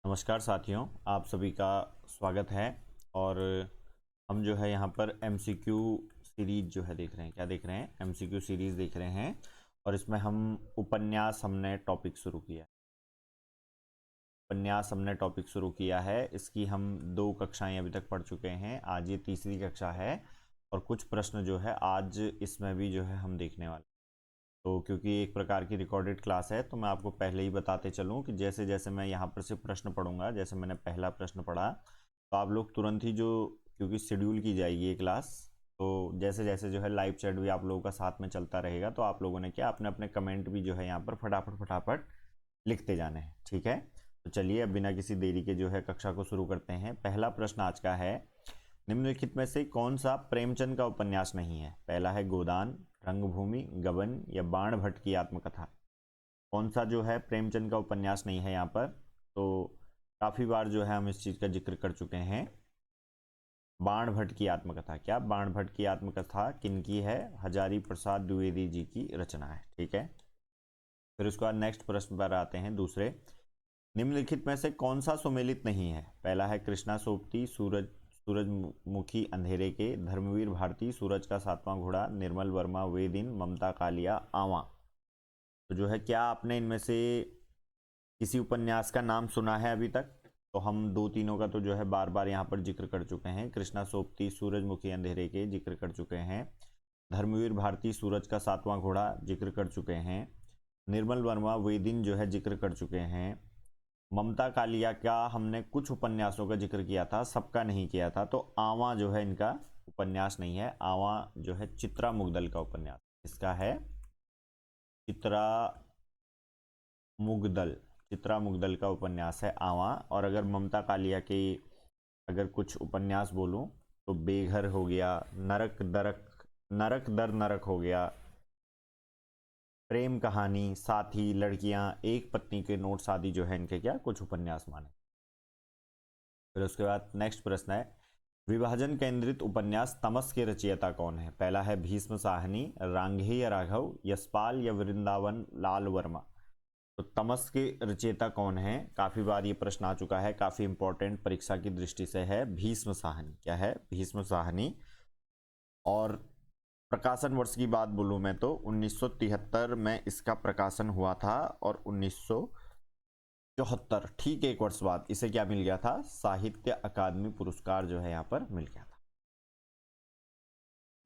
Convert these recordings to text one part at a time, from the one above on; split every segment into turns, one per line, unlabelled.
नमस्कार साथियों, आप सभी का स्वागत है। और हम जो है यहाँ पर एमसीक्यू सीरीज जो है देख रहे हैं। क्या देख रहे हैं? एमसीक्यू सीरीज देख रहे हैं। और इसमें हमने टॉपिक शुरू किया। है इसकी हम 2 कक्षाएं अभी तक पढ़ चुके हैं। आज ये तीसरी कक्षा है और कुछ प्रश्न जो है आज इसमें भी जो है हम देखने वाले। तो क्योंकि एक प्रकार की रिकॉर्डेड क्लास है तो मैं आपको पहले ही बताते चलूं कि जैसे जैसे मैं यहाँ पर से प्रश्न पढ़ूंगा, जैसे मैंने पहला प्रश्न पढ़ा तो आप लोग तुरंत ही जो, क्योंकि शेड्यूल की जाएगी ये क्लास, तो जैसे जैसे जो है लाइव चैट भी आप लोगों का साथ में चलता रहेगा तो आप लोगों ने क्या अपने अपने कमेंट भी जो है यहाँ पर फटाफट फटाफट लिखते जाने हैं। ठीक है, तो चलिए अब बिना किसी देरी के जो है कक्षा को शुरू करते हैं। पहला प्रश्न आज का है, निम्नलिखित में से कौन सा प्रेमचंद का उपन्यास नहीं है? पहला है गोदान, रंगभूमि, गबन या बाण भट्ट की आत्मकथा। कौन सा जो है प्रेमचंद का उपन्यास नहीं है यहाँ पर? तो काफी बार जो है हम इस चीज का जिक्र कर चुके हैं। बाण भट्ट की आत्मकथा। क्या बाण भट्ट की आत्मकथा किनकी है? हजारी प्रसाद द्विवेदी जी की रचना है। ठीक है, फिर उसके बाद नेक्स्ट प्रश्न पर आते हैं दूसरे। निम्नलिखित में से कौन सा सुमेलित नहीं है? पहला है कृष्णा सोबती, सूरजमुखी अंधेरे के, धर्मवीर भारती, सूरज का सातवां घोड़ा, निर्मल वर्मा वे दिन, ममता कालिया आवा। तो जो है क्या आपने इनमें से किसी उपन्यास का नाम सुना है अभी तक? तो हम दो तीनों का तो जो है बार बार यहाँ पर जिक्र कर चुके हैं। कृष्णा सोबती सूरजमुखी अंधेरे के जिक्र कर चुके हैं। धर्मवीर भारती सूरज का सातवां घोड़ा जिक्र कर चुके हैं। निर्मल वर्मा वे दिन जो है जिक्र कर चुके हैं। ममता कालिया का हमने कुछ उपन्यासों का जिक्र किया था, सबका नहीं किया था। तो आवा जो है इनका उपन्यास नहीं है। आवा जो है चित्रा मुगदल का उपन्यास। इसका है चित्रा मुगदल। चित्रा मुगदल का उपन्यास है आवा। और अगर ममता कालिया के अगर कुछ उपन्यास बोलूं तो बेघर हो गया, नरक दर नरक हो गया, प्रेम कहानी, साथी, लड़कियां, एक पत्नी के नोट्स आदि जो है इनके क्या कुछ उपन्यास माने। फिर उसके बाद नेक्स्ट प्रश्न है, विभाजन केंद्रित उपन्यास तमस के रचयिता कौन है? पहला है भीष्म साहनी, रांघेय राघव, यशपाल या वृंदावन लाल वर्मा। तो तमस के रचयिता कौन है? काफी बार ये प्रश्न आ चुका है, काफी इंपॉर्टेंट परीक्षा की दृष्टि से है। भीष्म साहनी। क्या है? भीष्म साहनी। और प्रकाशन वर्ष की बात बोलूं मैं तो 1973 में इसका प्रकाशन हुआ था और 1974 ठीक एक वर्ष बाद इसे क्या मिल गया था? साहित्य अकादमी पुरस्कार जो है यहाँ पर मिल गया था।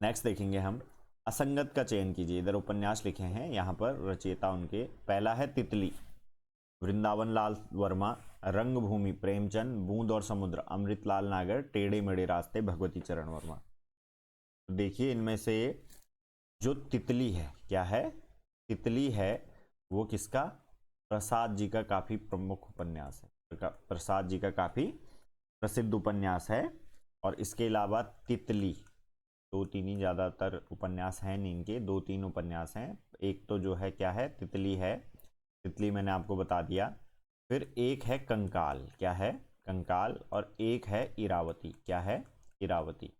नेक्स्ट देखेंगे हम, असंगत का चयन कीजिए। इधर उपन्यास लिखे हैं, यहाँ पर रचयिता उनके पहला है तितली वृंदावन लाल वर्मा, रंगभूमि प्रेमचंद, बूंद और समुद्र अमृतलाल नागर, टेढ़े मेढ़े रास्ते भगवती चरण वर्मा। तो देखिए इनमें से जो तितली है, क्या है? तितली है वो किसका? प्रसाद जी का काफी प्रमुख उपन्यास है। प्रसाद जी का काफी प्रसिद्ध उपन्यास है। और इसके अलावा तितली, दो तीन ही ज्यादातर उपन्यास हैं नहीं इनके, दो तीन उपन्यास हैं। एक तो जो है क्या है? तितली है, तितली मैंने आपको बता दिया। फिर एक है कंकाल। क्या है? कंकाल। और एक है इरावती। क्या है? इरावती।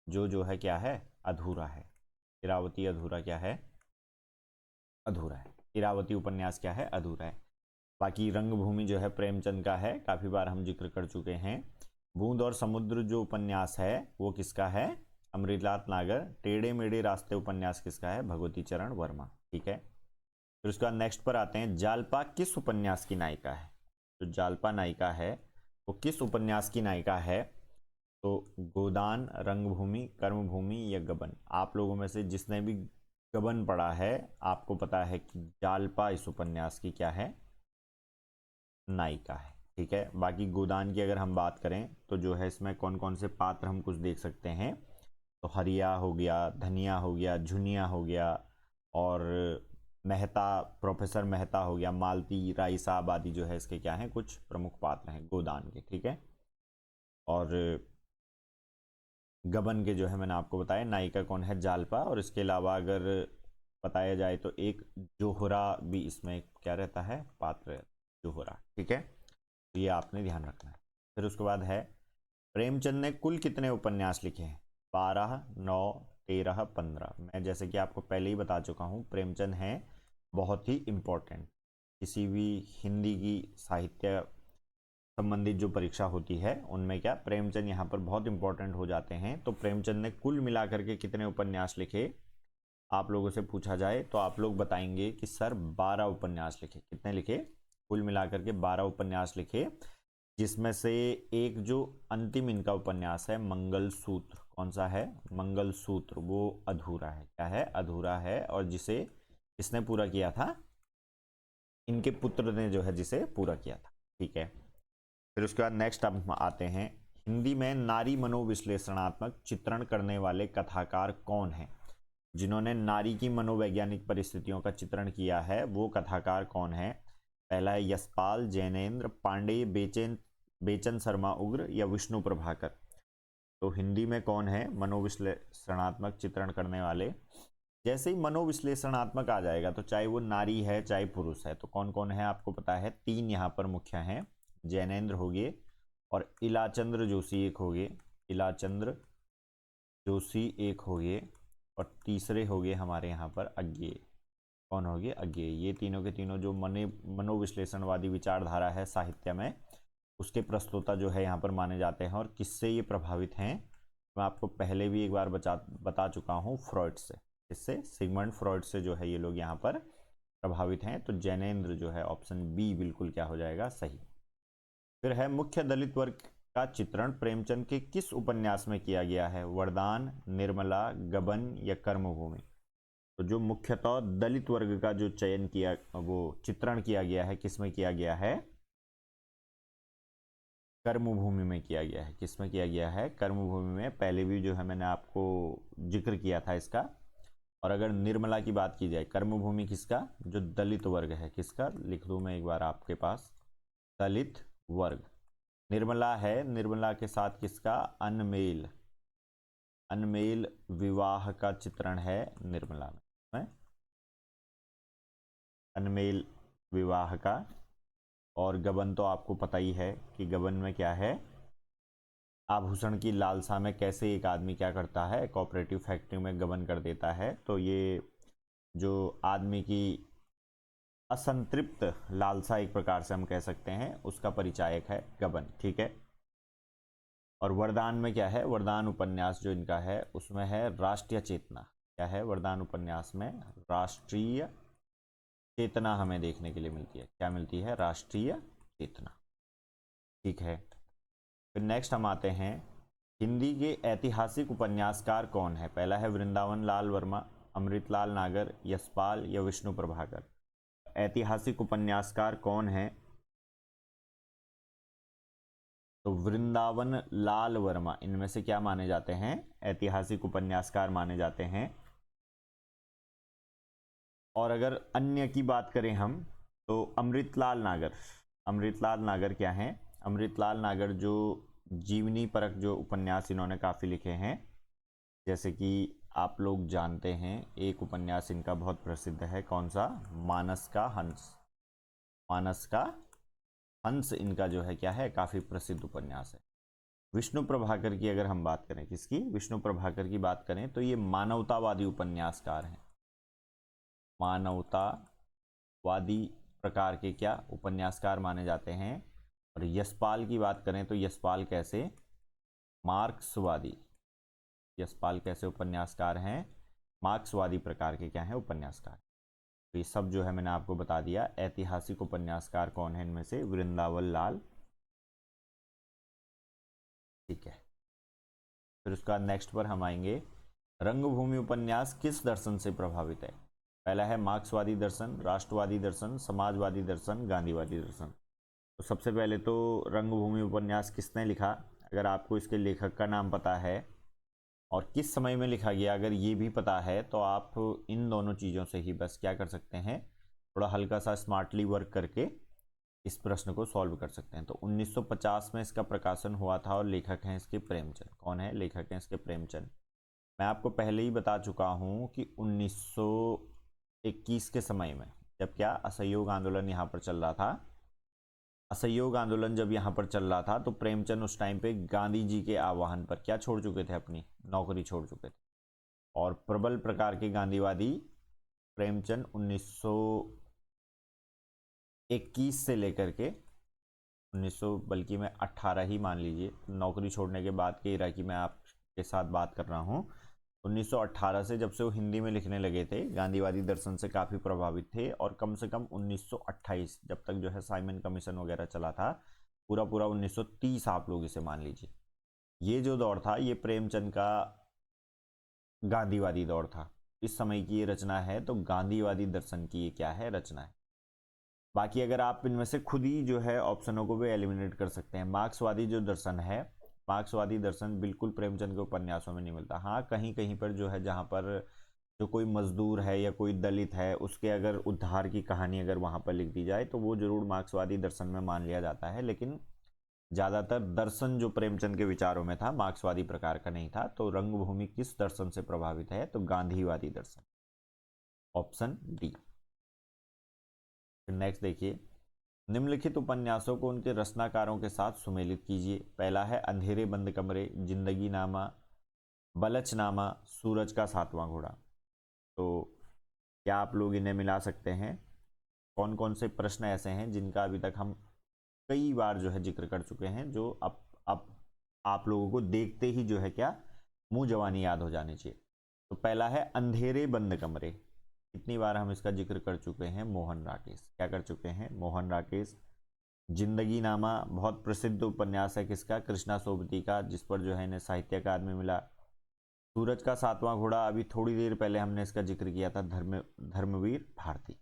जो है क्या है? अधूरा है। इरावती अधूरा क्या है? अधूरा है। इरावती उपन्यास क्या है? अधूरा है। बाकी रंगभूमि जो है प्रेमचंद का है, काफी बार हम जिक्र कर चुके हैं। बूंद और समुद्र जो उपन्यास है वो किसका है? अमृतलाल नागर। टेढ़े मेढ़े रास्ते उपन्यास किसका है? भगवती चरण वर्मा। ठीक है, फिर उसके बाद नेक्स्ट पर आते हैं, जालपा किस उपन्यास की नायिका है? जो जालपा नायिका है वो किस उपन्यास की नायिका है? तो गोदान, रंगभूमि, कर्मभूमि या गबन। आप लोगों में से जिसने भी गबन पढ़ा है आपको पता है कि जालपा इस उपन्यास की क्या है? नायिका है। ठीक है, बाकी गोदान की अगर हम बात करें तो जो है इसमें कौन कौन से पात्र हम कुछ देख सकते हैं। तो हरिया हो गया, धनिया हो गया, झुनिया हो गया, और मेहता, प्रोफेसर मेहता हो गया, मालती, राय साहब आदि जो है इसके क्या हैं कुछ प्रमुख पात्र हैं गोदान के। ठीक है, और गबन के जो है मैंने आपको बताया नायिका कौन है? जालपा। और इसके अलावा अगर बताया जाए तो एक जोहरा भी इसमें क्या रहता है? पात्र जोहरा। ठीक है, तो ये आपने ध्यान रखना है। फिर उसके बाद है, प्रेमचंद ने कुल कितने उपन्यास लिखे हैं? 12, 9, 13, 15। मैं जैसे कि आपको पहले ही बता चुका हूँ, प्रेमचंद हैं बहुत ही इम्पोर्टेंट। किसी भी हिंदी की साहित्य संबंधित जो परीक्षा होती है उनमें क्या प्रेमचंद यहाँ पर बहुत इंपॉर्टेंट हो जाते हैं। तो प्रेमचंद ने कुल मिलाकर के कितने उपन्यास लिखे, आप लोगों से पूछा जाए तो आप लोग बताएंगे कि सर 12 उपन्यास लिखे। कितने लिखे? कुल मिलाकर के 12 उपन्यास लिखे, जिसमें से एक जो अंतिम इनका उपन्यास है मंगलसूत्र, कौन सा है? मंगलसूत्र, वो अधूरा है। क्या है? अधूरा है। और जिसे किसने पूरा किया था? इनके पुत्र ने जो है जिसे पूरा किया था। ठीक है, फिर उसके बाद नेक्स्ट अब आते हैं, हिंदी में नारी मनोविश्लेषणात्मक चित्रण करने वाले कथाकार कौन हैं? जिन्होंने नारी की मनोवैज्ञानिक परिस्थितियों का चित्रण किया है वो कथाकार कौन है? पहला है यशपाल, जैनेन्द्र, पांडे, बेचन शर्मा उग्र या विष्णु प्रभाकर। तो हिंदी में कौन है मनोविश्लेषणात्मक चित्रण करने वाले? जैसे ही मनोविश्लेषणात्मक आ जाएगा तो चाहे वो नारी है चाहे पुरुष है, तो कौन कौन है आपको पता है? 3 यहाँ पर मुख्य हैं, जैनेन्द्र हो गए और इलाचंद्र जोशी एक हो गए, इलाचंद्र जोशी एक हो गए, और तीसरे हो गए हमारे यहाँ पर अज्ञेय। कौन हो गए? अज्ञेय। ये तीनों के तीनों जो मनोविश्लेषणवादी विचारधारा है साहित्य में, उसके प्रस्तोता जो है यहाँ पर माने जाते हैं। और किससे ये प्रभावित हैं? मैं आपको पहले भी एक बार बता चुका हूँ, फ्रॉइड से। इससे सिगमंड फ्रॉइड से जो है ये लोग यहाँ पर प्रभावित हैं। तो जैनेन्द्र जो है ऑप्शन बी बिल्कुल क्या हो जाएगा? सही। फिर है मुख्य दलित वर्ग का चित्रण प्रेमचंद के किस उपन्यास में किया गया है? वरदान, निर्मला, गबन या कर्मभूमि। तो जो मुख्यतः दलित वर्ग का जो चयन किया, वो चित्रण किया गया है, किसमें किया गया है? कर्मभूमि में किया गया है। किसमें किया गया है? कर्मभूमि में। पहले भी जो है मैंने आपको जिक्र किया था इसका। और अगर निर्मला की बात की जाए, कर्मभूमि किसका? जो दलित वर्ग है। किसका? लिख दूं मैं एक बार आपके पास, दलित वर्ग। निर्मला है, निर्मला के साथ किसका? अनमेल, अनमेल विवाह का चित्रण है निर्मला में, अनमेल विवाह का। और गबन तो आपको पता ही है कि गबन में क्या है? आभूषण की लालसा में कैसे एक आदमी क्या करता है, कोऑपरेटिव फैक्ट्री में गबन कर देता है। तो ये जो आदमी की असंतृप्त लालसा एक प्रकार से हम कह सकते हैं, उसका परिचायक है गबन। ठीक है। और वरदान में क्या है? वरदान उपन्यास जो इनका है उसमें है राष्ट्रीय चेतना। क्या है वरदान उपन्यास में? राष्ट्रीय चेतना हमें देखने के लिए मिलती है। क्या मिलती है? राष्ट्रीय चेतना। ठीक है। फिर नेक्स्ट हम आते हैं, हिंदी के ऐतिहासिक उपन्यासकार कौन है? पहला है वृंदावन लाल वर्मा, अमृतलाल नागर, यशपाल या विष्णु प्रभाकर। ऐतिहासिक उपन्यासकार कौन है? तो वृंदावन लाल वर्मा इनमें से क्या माने जाते हैं? ऐतिहासिक उपन्यासकार माने जाते हैं। और अगर अन्य की बात करें हम, तो अमृतलाल नागर, अमृतलाल नागर क्या हैं? अमृतलाल नागर जो जीवनी परक जो उपन्यास इन्होंने काफ़ी लिखे हैं, जैसे कि आप लोग जानते हैं एक उपन्यास इनका बहुत प्रसिद्ध है, कौन सा? मानस का हंस। मानस का हंस इनका जो है क्या है? काफ़ी प्रसिद्ध उपन्यास है। विष्णु प्रभाकर की अगर हम बात करें, किसकी? विष्णु प्रभाकर की बात करें तो ये मानवतावादी उपन्यासकार हैं। मानवतावादी प्रकार के क्या उपन्यासकार माने जाते हैं। और यशपाल की बात करें तो यशपाल कैसे? मार्क्सवादी। यशपाल कैसे उपन्यासकार हैं? मार्क्सवादी प्रकार के क्या हैं? उपन्यासकार। तो ये सब जो है मैंने आपको बता दिया। ऐतिहासिक उपन्यासकार कौन है इनमें से? वृंदावन लाल। ठीक है। फिर उसके बाद नेक्स्ट पर हम आएंगे, रंगभूमि उपन्यास किस दर्शन से प्रभावित है? पहला है मार्क्सवादी दर्शन, राष्ट्रवादी दर्शन, समाजवादी दर्शन, गांधीवादी दर्शन। तो सबसे पहले तो रंगभूमि उपन्यास किसने लिखा? अगर आपको इसके लेखक का नाम पता है और किस समय में लिखा गया अगर ये भी पता है, तो आप इन दोनों चीज़ों से ही बस क्या कर सकते हैं, थोड़ा हल्का सा स्मार्टली वर्क करके इस प्रश्न को सॉल्व कर सकते हैं। तो 1950 में इसका प्रकाशन हुआ था और लेखक हैं इसके प्रेमचंद। कौन है? लेखक हैं इसके प्रेमचंद। मैं आपको पहले ही बता चुका हूँ कि 1921 के समय में जब क्या असहयोग आंदोलन यहाँ पर चल रहा था, असहयोग आंदोलन जब यहाँ पर चल रहा था, तो प्रेमचंद उस टाइम पे गांधी जी के आह्वान पर क्या छोड़ चुके थे? अपनी नौकरी छोड़ चुके थे। और प्रबल प्रकार के गांधीवादी प्रेमचंद 1921 से लेकर के 1900 बल्कि मैं 18 ही मान लीजिए, नौकरी छोड़ने के बाद के इरा की मैं आपके साथ बात कर रहा हूँ। 1918 से जब से वो हिंदी में लिखने लगे थे, गांधीवादी दर्शन से काफ़ी प्रभावित थे, और कम से कम 1928 जब तक जो है साइमन कमीशन वगैरह चला था, पूरा पूरा 1930 आप लोग इसे मान लीजिए। ये जो दौर था ये प्रेमचंद का गांधीवादी दौर था। इस समय की ये रचना है, तो गांधीवादी दर्शन की ये क्या है, रचना है। बाकी अगर आप इनमें से खुद ही जो है ऑप्शनों को भी एलिमिनेट कर सकते हैं। मार्क्सवादी जो दर्शन है, मार्क्सवादी दर्शन बिल्कुल प्रेमचंद के उपन्यासों में नहीं मिलता। हाँ, कहीं कहीं पर जो है, जहाँ पर जो कोई मजदूर है या कोई दलित है, उसके अगर उद्धार की कहानी अगर वहां पर लिख दी जाए तो वो जरूर मार्क्सवादी दर्शन में मान लिया जाता है, लेकिन ज्यादातर दर्शन जो प्रेमचंद के विचारों में था मार्क्सवादी प्रकार का नहीं था। तो रंगभूमि किस दर्शन से प्रभावित है, तो गांधीवादी दर्शन, ऑप्शन डी। नेक्स्ट देखिए, निम्नलिखित उपन्यासों को उनके रचनाकारों के साथ सुमेलित कीजिए। पहला है अंधेरे बंद कमरे, जिंदगी नामा, बलचनामा, सूरज का सातवां घोड़ा। तो क्या आप लोग इन्हें मिला सकते हैं? कौन कौन से प्रश्न ऐसे हैं जिनका अभी तक हम कई बार जो है जिक्र कर चुके हैं, जो अब आप लोगों को देखते ही जो है क्या मुंह जवानी याद हो जानी चाहिए। तो पहला है अंधेरे बंद कमरे। कितनी बार हम इसका जिक्र कर चुके हैं? मोहन राकेश। क्या कर चुके हैं? मोहन राकेश। जिंदगी नामा बहुत प्रसिद्ध उपन्यास है किसका? कृष्णा सोबती का, जिस पर जो है इन्हें साहित्य अकादमी मिला। सूरज का सातवां घोड़ा अभी थोड़ी देर पहले हमने इसका जिक्र किया था, धर्मवीर भारती।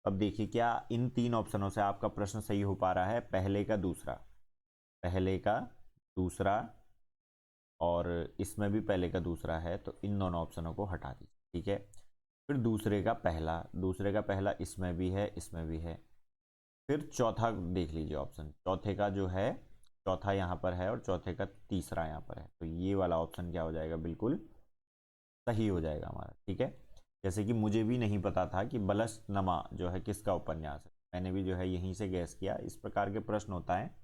अब देखिए, क्या इन तीन ऑप्शनों से आपका प्रश्न सही हो पा रहा है? पहले का दूसरा, पहले का दूसरा, और इसमें भी पहले का दूसरा है, तो इन दोनों ऑप्शनों को हटा दीजिए, ठीक है। फिर दूसरे का पहला, दूसरे का पहला इसमें भी है, इसमें भी है। फिर चौथा देख लीजिए ऑप्शन, चौथे का जो है, चौथा यहाँ पर है और चौथे का तीसरा यहाँ पर है, तो ये वाला ऑप्शन क्या हो जाएगा? बिल्कुल सही हो जाएगा हमारा, ठीक है। जैसे कि मुझे भी नहीं पता था कि बलसनमा जो है किसका उपन्यास है, मैंने भी जो है यहीं से गैस किया। इस प्रकार के प्रश्न होता है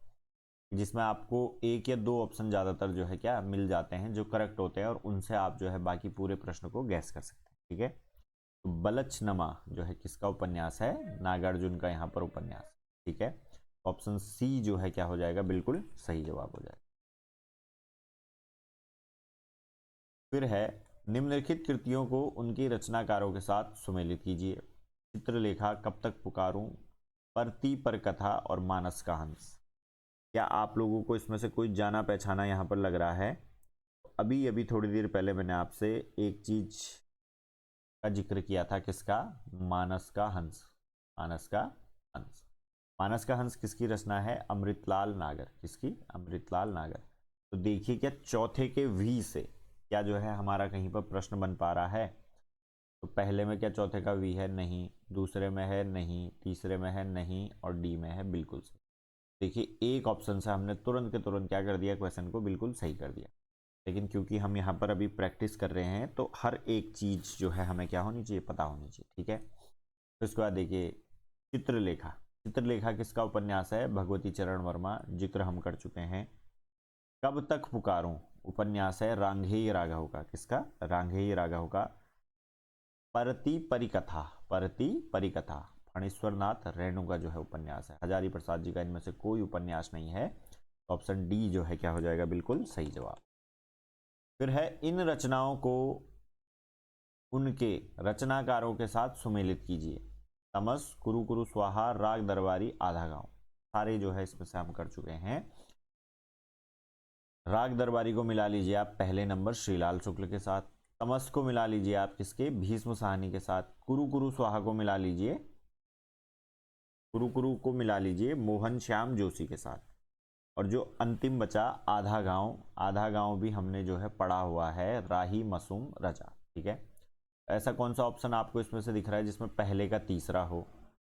जिसमें आपको एक या दो ऑप्शन ज़्यादातर जो है क्या मिल जाते हैं जो करेक्ट होते हैं, और उनसे आप जो है बाकी पूरे प्रश्न को गैस कर सकते हैं, ठीक है। तो बलचनमा जो है किसका उपन्यास है? नागार्जुन का यहाँ पर उपन्यास, ठीक है। ऑप्शन सी जो है क्या हो जाएगा? बिल्कुल सही जवाब हो जाएगा। फिर है, निम्नलिखित कृतियों को उनके रचनाकारों के साथ सुमेलित कीजिए। चित्रलेखा, कब तक पुकारूं, परती पर कथा और मानस का हंस। क्या आप लोगों को इसमें से कोई जाना पहचाना यहाँ पर लग रहा है? अभी अभी थोड़ी देर पहले मैंने आपसे एक चीज का जिक्र किया था, किसका? मानस का हंस। मानस का हंस, मानस का हंस किसकी रचना है? अमृतलाल नागर। किसकी? अमृतलाल नागर। तो देखिए, क्या चौथे के वी से क्या जो है हमारा कहीं पर प्रश्न बन पा रहा है? तो पहले में क्या चौथे का वी है? नहीं। दूसरे में है? नहीं। तीसरे में है? नहीं। और डी में है? बिल्कुल सही। देखिए, एक ऑप्शन से हमने तुरंत के तुरंत क्या कर दिया? क्वेश्चन को बिल्कुल सही कर दिया। लेकिन क्योंकि हम यहाँ पर अभी प्रैक्टिस कर रहे हैं, तो हर एक चीज जो है हमें क्या होनी चाहिए? पता होनी चाहिए, ठीक है। फिर उसके बाद देखिए, चित्रलेखा। चित्रलेखा किसका उपन्यास है? भगवती चरण वर्मा, जिक्र हम कर चुके हैं। कब तक पुकारूं उपन्यास है रांघेय राघव का। किसका? रांघेय राघव का। परति परिकथा, परति परिकथा फणीश्वर नाथ रेणु का जो है उपन्यास है। हजारी प्रसाद जी का इनमें से कोई उपन्यास नहीं है। ऑप्शन डी जो है क्या हो जाएगा? बिल्कुल सही जवाब। फिर है, इन रचनाओं को उनके रचनाकारों के साथ सुमेलित कीजिए। तमस, कुरु कुरु स्वाहा, राग दरबारी, आधा गांव। सारे जो है इसमें से हम कर चुके हैं। राग दरबारी को मिला लीजिए आप पहले नंबर श्रीलाल शुक्ल के साथ। तमस को मिला लीजिए आप किसके? भीष्म साहनी के साथ। कुरु कुरु स्वाहा को मिला लीजिए, कुरु कुरु को मिला लीजिए मोहन श्याम जोशी के साथ। और जो अंतिम बचा आधा गांव, आधा गांव भी हमने जो है पढ़ा हुआ है, राही मासूम रजा, ठीक है। ऐसा कौन सा ऑप्शन आपको इसमें से दिख रहा है जिसमें पहले का तीसरा हो?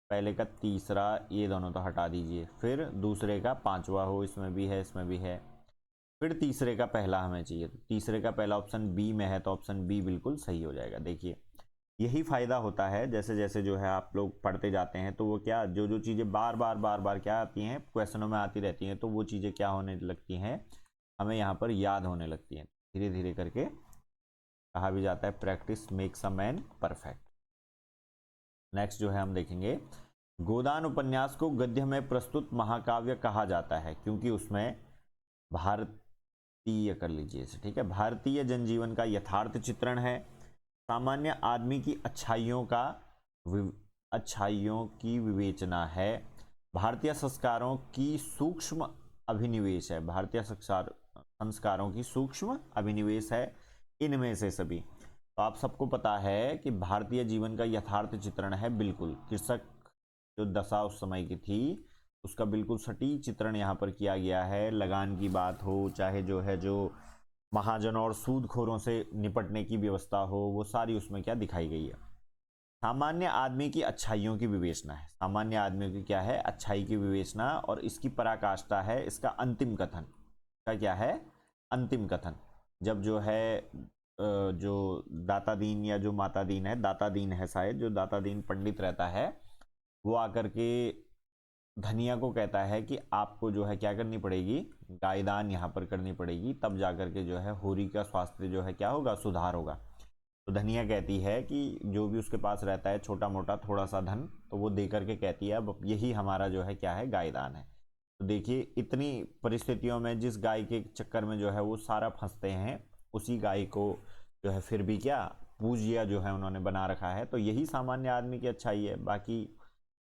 पहले का तीसरा, ये दोनों तो हटा दीजिए। फिर दूसरे का पांचवा हो, इसमें भी है, इसमें भी है। फिर तीसरे का पहला हमें चाहिए, तो तीसरे का पहला ऑप्शन बी में है, तो ऑप्शन बी बिल्कुल सही हो जाएगा। देखिए, यही फायदा होता है, जैसे जैसे जो है आप लोग पढ़ते जाते हैं, तो वो क्या, जो जो चीज़ें बार बार बार बार क्या आती हैं, क्वेश्चनों में आती रहती हैं, तो वो चीज़ें क्या होने लगती हैं, हमें यहाँ पर याद होने लगती हैं धीरे धीरे करके। कहा भी जाता है practice makes a man perfect. Next जो है हम देखेंगे, गोदान उपन्यास को गद्य में प्रस्तुत महाकाव्य कहा जाता है क्योंकि उसमें भारतीय, कर लीजिए इसे, ठीक है, भारतीय जनजीवन का यथार्थ चित्रण है, सामान्य आदमी की अच्छाइयों की विवेचना है, भारतीय संस्कारों की सूक्ष्म अभिनिवेश है, भारतीय संस्कारों की सूक्ष्म अभिनिवेश है, इनमें से सभी। तो आप सबको पता है कि भारतीय जीवन का यथार्थ चित्रण है, बिल्कुल कृषक जो दशा उस समय की थी उसका बिल्कुल सटीक चित्रण यहाँ पर किया गया है। लगान की बात हो, चाहे जो है जो महाजन और सूदखोरों से निपटने की व्यवस्था हो, वो सारी उसमें क्या दिखाई गई है। सामान्य आदमी की अच्छाइयों की विवेचना है, सामान्य आदमी की क्या है, अच्छाई की विवेचना, और इसकी पराकाष्ठा है इसका अंतिम कथन का, क्या है, अंतिम कथन। जब जो है जो दाता दीन या जो माता दीन है, दाता दीन है शायद, जो दाता दीन पंडित रहता है, वो आकर के धनिया को कहता है कि आपको जो है क्या करनी पड़ेगी, गायदान यहाँ पर करनी पड़ेगी, तब जाकर के जो है होरी का स्वास्थ्य जो है क्या होगा, सुधार होगा। तो धनिया कहती है कि जो भी उसके पास रहता है छोटा मोटा थोड़ा सा धन, तो वो दे करके कहती है अब यही हमारा जो है क्या है, गायदान है। तो देखिए इतनी परिस्थितियों में जिस गाय के चक्कर में जो है वो सारा फंसते हैं, उसी गाय को जो है फिर भी क्या पूजिया जो है उन्होंने बना रखा है। तो यही सामान्य आदमी की अच्छाई है, बाकी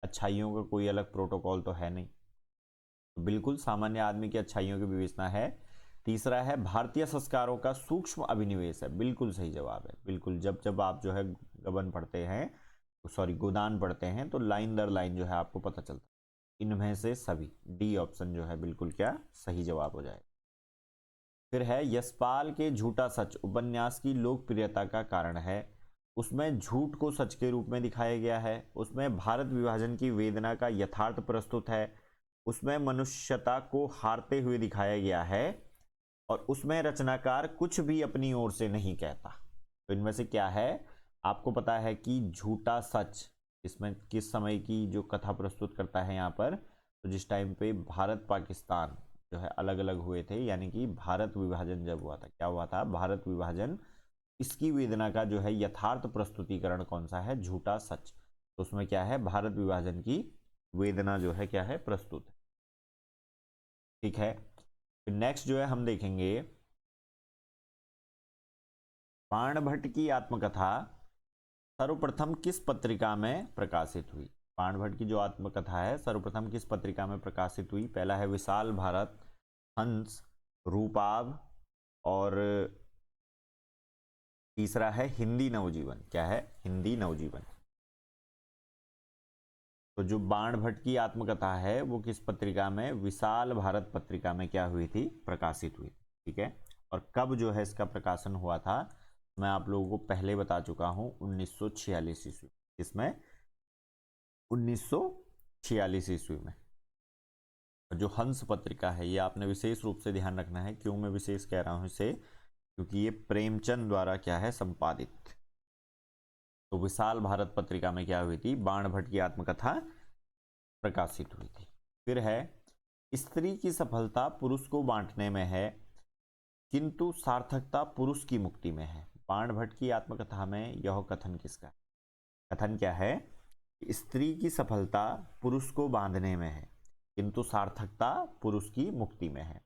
अच्छाइयों का कोई अलग प्रोटोकॉल तो है नहीं। तो बिल्कुल सामान्य आदमी की अच्छाइयों की विवेचना है। तीसरा है भारतीय संस्कारों का सूक्ष्म अभिनिवेश है, बिल्कुल सही जवाब है। बिल्कुल जब जब आप जो है गबन पढ़ते हैं, सॉरी गोदान पढ़ते हैं, तो लाइन दर लाइन जो है आपको पता चलता है। इनमें से सभी, डी ऑप्शन जो है बिल्कुल क्या सही जवाब हो जाए। फिर है यशपाल के झूठा सच उपन्यास की लोकप्रियता का कारण है। उसमें झूठ को सच के रूप में दिखाया गया है, उसमें भारत विभाजन की वेदना का यथार्थ प्रस्तुत है, उसमें मनुष्यता को हारते हुए दिखाया गया है, और उसमें रचनाकार कुछ भी अपनी ओर से नहीं कहता। तो इनमें से क्या है, आपको पता है कि झूठा सच इसमें किस समय की जो कथा प्रस्तुत करता है यहाँ पर, तो जिस टाइम पे भारत पाकिस्तान जो है अलग अलग हुए थे, यानी कि भारत विभाजन जब हुआ था, क्या हुआ था, भारत विभाजन, इसकी वेदना का जो है यथार्थ प्रस्तुतिकरण कौन सा है, झूठा सच। तो उसमें क्या है, भारत विभाजन की वेदना जो है क्या है, प्रस्तुत है। ठीक है, फिर नेक्स्ट जो है हम देखेंगे बाणभट्ट की आत्मकथा सर्वप्रथम किस पत्रिका में प्रकाशित हुई। बाणभट्ट की जो आत्मकथा है सर्वप्रथम किस पत्रिका में प्रकाशित हुई। पहला है विशाल भारत, हंस, रूपाभ, और तीसरा है हिंदी नवजीवन। क्या है, हिंदी नवजीवन। तो जो बाणभट्ट की आत्मकथा है वो किस पत्रिका में, विशाल भारत पत्रिका में क्या हुई थी, प्रकाशित हुई। ठीक है, और कब जो है इसका प्रकाशन हुआ था, मैं आप लोगों को पहले बता चुका हूं, 1946 ईस्वी। इसमें 1946 ईस्वी में। जो हंस पत्रिका है ये आपने विशेष रूप से ध्यान रखना है। क्यों मैं विशेष कह रहा हूं इसे, क्योंकि ये प्रेमचंद द्वारा क्या है, संपादित। तो विशाल भारत पत्रिका में क्या हुई थी, बाणभट्ट की आत्मकथा प्रकाशित हुई थी। फिर है स्त्री की सफलता पुरुष को बांटने में है किंतु सार्थकता पुरुष की मुक्ति में है। बाणभट्ट की आत्मकथा में यह कथन किसका है? कथन क्या है, स्त्री की सफलता पुरुष को बांधने में है किंतु सार्थकता पुरुष की मुक्ति में है।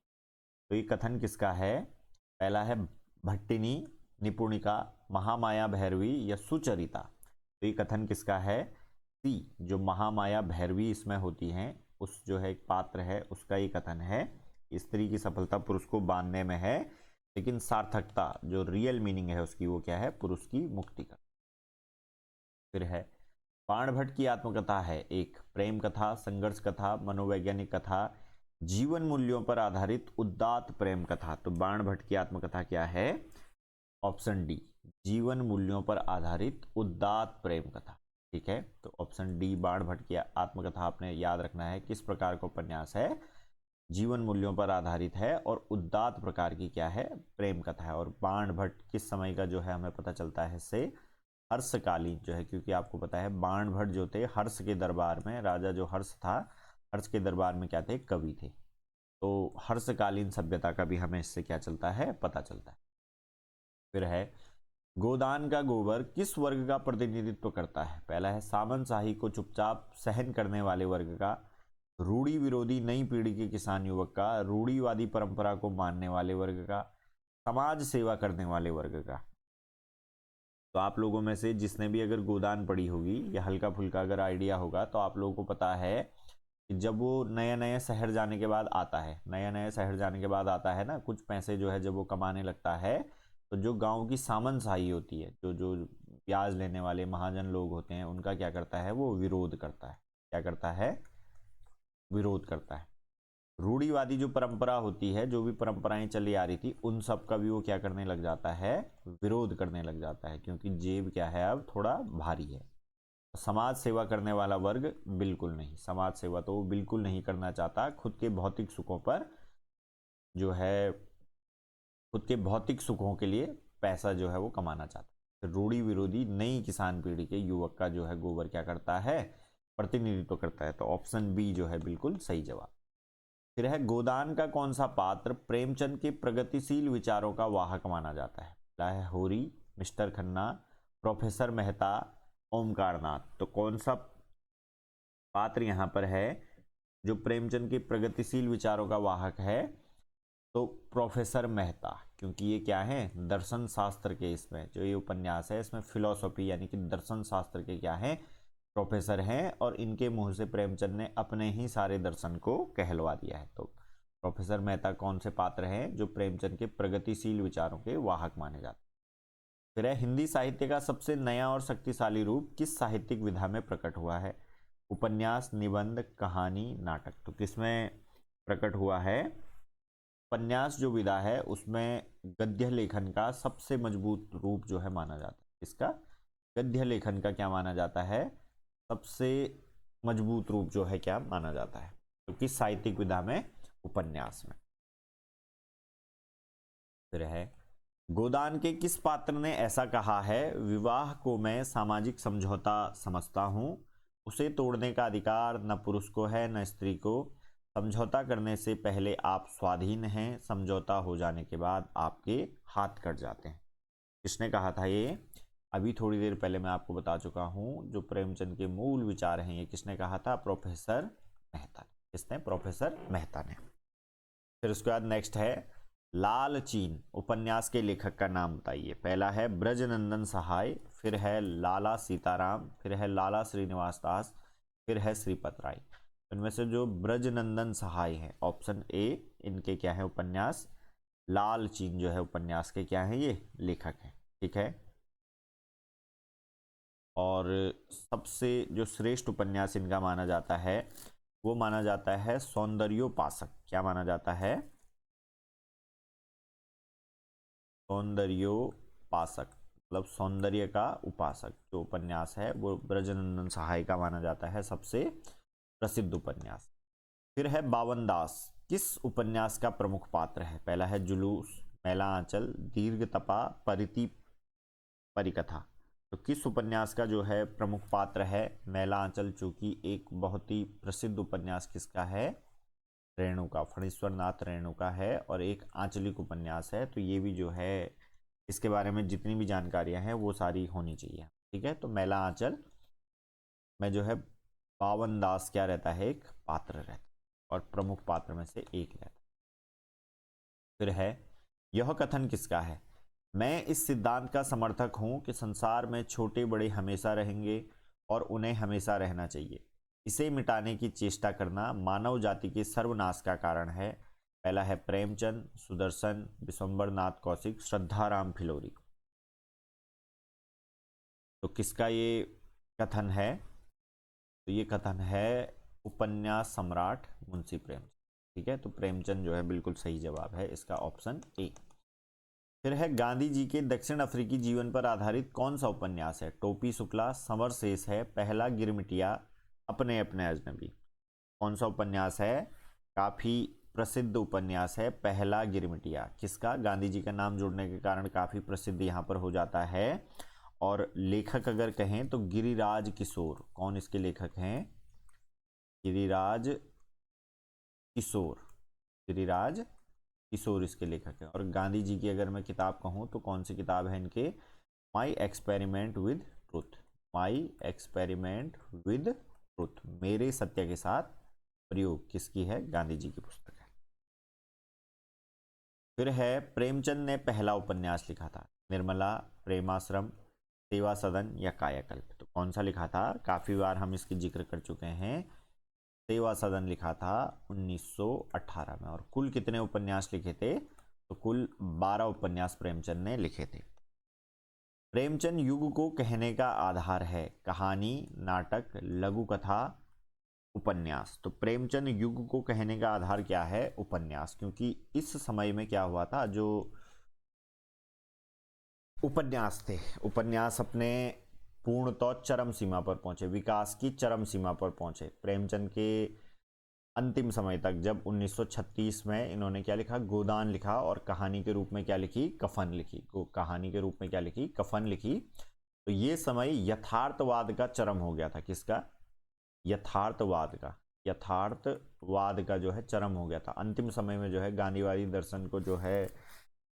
तो ये कथन किसका है, पहला है भट्टिनी, निपुणिका, महामाया भैरवी या सुचरिता। तो ये कथन किसका है, सी, जो महामाया भैरवी इसमें होती हैं, उस जो है एक पात्र है उसका ये कथन है। स्त्री की सफलता पुरुष को बांधने में है, लेकिन सार्थकता जो रियल मीनिंग है उसकी वो क्या है, पुरुष की मुक्ति का। फिर है बाणभट्ट की आत्मकथा है एक प्रेम कथा, संघर्ष कथा, मनोवैज्ञानिक कथा, जीवन मूल्यों पर आधारित उदात्त प्रेम कथा। तो बाणभट्ट की आत्मकथा क्या है, ऑप्शन डी, जीवन मूल्यों पर आधारित उदात्त प्रेम कथा। ठीक है, तो ऑप्शन डी बाणभट्ट की आत्मकथा आपने याद रखना है किस प्रकार का उपन्यास है, जीवन मूल्यों पर आधारित है और उदात्त प्रकार की क्या है, प्रेम कथा है। और बाणभट्ट किस समय का जो है हमें पता चलता है इससे, हर्षकालीन जो है, क्योंकि आपको पता है बाणभट्ट जो थे हर्ष के दरबार में, राजा जो हर्ष था, हर्ष के दरबार में क्या थे, कवि थे। तो हर्षकालीन सभ्यता का भी हमें इससे क्या चलता है, पता चलता है। फिर है गोदान का गोबर किस वर्ग का प्रतिनिधित्व करता है? पहला है सामंतशाही को चुपचाप सहन करने वाले वर्ग का, रूढ़ी विरोधी नई पीढ़ी के किसान युवक का, रूढ़ीवादी परंपरा को मानने वाले वर्ग का, समाज सेवा करने वाले वर्ग का। तो आप लोगों में से जिसने भी अगर गोदान पढ़ी होगी या हल्का फुल्का अगर आइडिया होगा तो आप लोगों को पता है कि जब वो नया नया शहर जाने के बाद आता है, नया नया शहर जाने के बाद आता है ना, कुछ पैसे जो है जब वो कमाने लगता है, तो जो गांव की सामंतशाही होती है, जो जो ब्याज लेने वाले महाजन लोग होते हैं, उनका क्या करता है, वो विरोध करता है। क्या करता है? विरोध करता है। रूढ़ीवादी जो परंपरा होती है, जो भी परंपराएं चली आ रही थी, उन सब का भी वो क्या करने लग जाता है, विरोध करने लग जाता है, क्योंकि जेब क्या है, अब थोड़ा भारी है। समाज सेवा करने वाला वर्ग बिल्कुल नहीं, समाज सेवा तो वो बिल्कुल नहीं करना चाहता, खुद के भौतिक सुखों पर जो है, खुद के भौतिक सुखों के लिए पैसा जो है वो कमाना चाहता है। रूढ़ी विरोधी नई किसान पीढ़ी के युवक का जो है गोबर क्या करता है, प्रतिनिधित्व करता है। तो ऑप्शन बी जो है बिल्कुल सही जवाब। फिर है गोदान का कौन सा पात्र प्रेमचंद के प्रगतिशील विचारों का वाहक माना जाता है? पहला है होरी, मिस्टर खन्ना, प्रोफेसर मेहता, ओमकारनाथ। तो कौन सा पात्र यहां पर है जो प्रेमचंद के प्रगतिशील विचारों का वाहक है? तो प्रोफेसर मेहता, क्योंकि ये क्या है, दर्शन शास्त्र के, इसमें जो ये उपन्यास है इसमें फिलॉसफी यानी कि दर्शन शास्त्र के क्या है, प्रोफेसर हैं, और इनके मुंह से प्रेमचंद ने अपने ही सारे दर्शन को कहलवा दिया है। तो प्रोफेसर मेहता कौन से पात्र हैं जो प्रेमचंद के प्रगतिशील विचारों के वाहक माने जाते हैं? फिर है हिंदी साहित्य का सबसे नया और शक्तिशाली रूप किस साहित्यिक विधा में प्रकट हुआ है? उपन्यास, निबंध, कहानी, नाटक। तो किसमें प्रकट हुआ है? उपन्यास जो विधा है उसमें गद्य लेखन का सबसे मजबूत रूप जो है माना जाता है। इसका गद्य लेखन का क्या माना जाता है, सबसे मजबूत रूप जो है क्या माना जाता है? क्योंकि साहित्यिक विधा में उपन्यास में। फिर है गोदान के किस पात्र ने ऐसा कहा है, विवाह को मैं सामाजिक समझौता समझता हूं, उसे तोड़ने का अधिकार न पुरुष को है न स्त्री को, समझौता करने से पहले आप स्वाधीन हैं, समझौता हो जाने के बाद आपके हाथ कट जाते हैं। किसने कहा था ये? अभी थोड़ी देर पहले मैं आपको बता चुका हूं, जो प्रेमचंद के मूल विचार हैं, ये किसने कहा था? प्रोफेसर मेहता ने। किसने? प्रोफेसर मेहता ने। फिर उसके बाद नेक्स्ट है लालचीन उपन्यास के लेखक का नाम बताइए। पहला है ब्रजनंदन सहाय, फिर है लाला सीताराम, फिर है लाला श्रीनिवास दास, फिर है श्रीपत राय। इनमें से जो ब्रजनंदन सहाय है, ऑप्शन ए, इनके क्या है उपन्यास, लालचीन जो है उपन्यास के क्या है, ये लेखक है। ठीक है। और सबसे जो श्रेष्ठ उपन्यास इनका माना जाता है, वो माना जाता है सौंदर्योपासक। क्या माना जाता है? सौंदर्योपासक, मतलब सौंदर्य का उपासक जो उपन्यास है, वो ब्रजनंदन सहाय का माना जाता है सबसे प्रसिद्ध उपन्यास। फिर है बावन दास किस उपन्यास का प्रमुख पात्र है? पहला है जुलूस, मैला आंचल, दीर्घ तपा, परिति, परिकथा। तो किस उपन्यास का जो है प्रमुख पात्र है मैला आंचल? चूंकि एक बहुत ही प्रसिद्ध उपन्यास किसका है? रेणुका, फणीश्वर नाथ रेणुका है, और एक आंचलिक उपन्यास है। तो ये भी जो है, इसके बारे में जितनी भी जानकारियां हैं वो सारी होनी चाहिए। ठीक है। तो मैला आंचल में जो है पावन दास क्या रहता है, एक पात्र रहता है, और प्रमुख पात्र में से एक रहता है। फिर है यह कथन किसका है? मैं इस सिद्धांत का समर्थक हूं कि संसार में छोटे बड़े हमेशा रहेंगे और उन्हें हमेशा रहना चाहिए। इसे मिटाने की चेष्टा करना मानव जाति के सर्वनाश का कारण है। पहला है प्रेमचंद, सुदर्शन, विश्वंबर नाथ कौशिक, श्रद्धाराम फिलोरी। तो किसका ये कथन है? तो ये कथन है उपन्यास सम्राट मुंशी प्रेमचंद। ठीक है। तो प्रेमचंद जो है बिल्कुल सही जवाब है इसका, ऑप्शन ए। फिर है गांधी जी के दक्षिण अफ्रीकी जीवन पर आधारित कौन सा उपन्यास है? टोपी शुक्ला, समर शेष है, पहला गिरमिटिया, अपने अपने अजनबी। कौन सा उपन्यास है? काफी प्रसिद्ध उपन्यास है पहला गिरमिटिया। किसका? गांधी जी का नाम जुड़ने के कारण काफी प्रसिद्ध यहां पर हो जाता है। और लेखक अगर कहें तो गिरिराज किशोर। कौन इसके लेखक हैं? गिरिराज किशोर। गिरिराज किशोर इसके लेखक हैं। और गांधी जी की अगर मैं किताब कहूं तो कौन सी किताब है इनके? My experiment with truth, my experiment with truth, मेरे सत्य के साथ प्रयोग, किसकी है? गांधी जी की पुस्तक है। फिर है प्रेमचंद ने पहला उपन्यास लिखा था, निर्मला, प्रेमाश्रम, सेवा सदन या कायाकल्प। तो कौन सा लिखा था? काफी बार हम इसकी जिक्र कर चुके हैं, सेवा सदन लिखा था 1918 में। और कुल कितने उपन्यास लिखे थे? तो कुल 12 उपन्यास प्रेमचंद ने लिखे थे। प्रेमचंद युग को कहने का आधार है कहानी, नाटक, लघु कथा, उपन्यास। तो प्रेमचंद युग को कहने का आधार क्या है? उपन्यास, क्योंकि इस समय में क्या हुआ था, जो उपन्यास थे, उपन्यास अपने पूर्णतः चरम सीमा पर पहुंचे, विकास की चरम सीमा पर पहुंचे। प्रेमचंद के अंतिम समय तक, जब 1936 में इन्होंने क्या लिखा? गोदान लिखा, और कहानी के रूप में क्या लिखी? कफन लिखी। कहानी के रूप में क्या लिखी? कफन लिखी। तो ये समय यथार्थवाद का चरम हो गया था। किसका? यथार्थवाद का, यथार्थवाद का जो है चरम हो गया था। अंतिम समय में जो है गांधीवादी दर्शन को जो है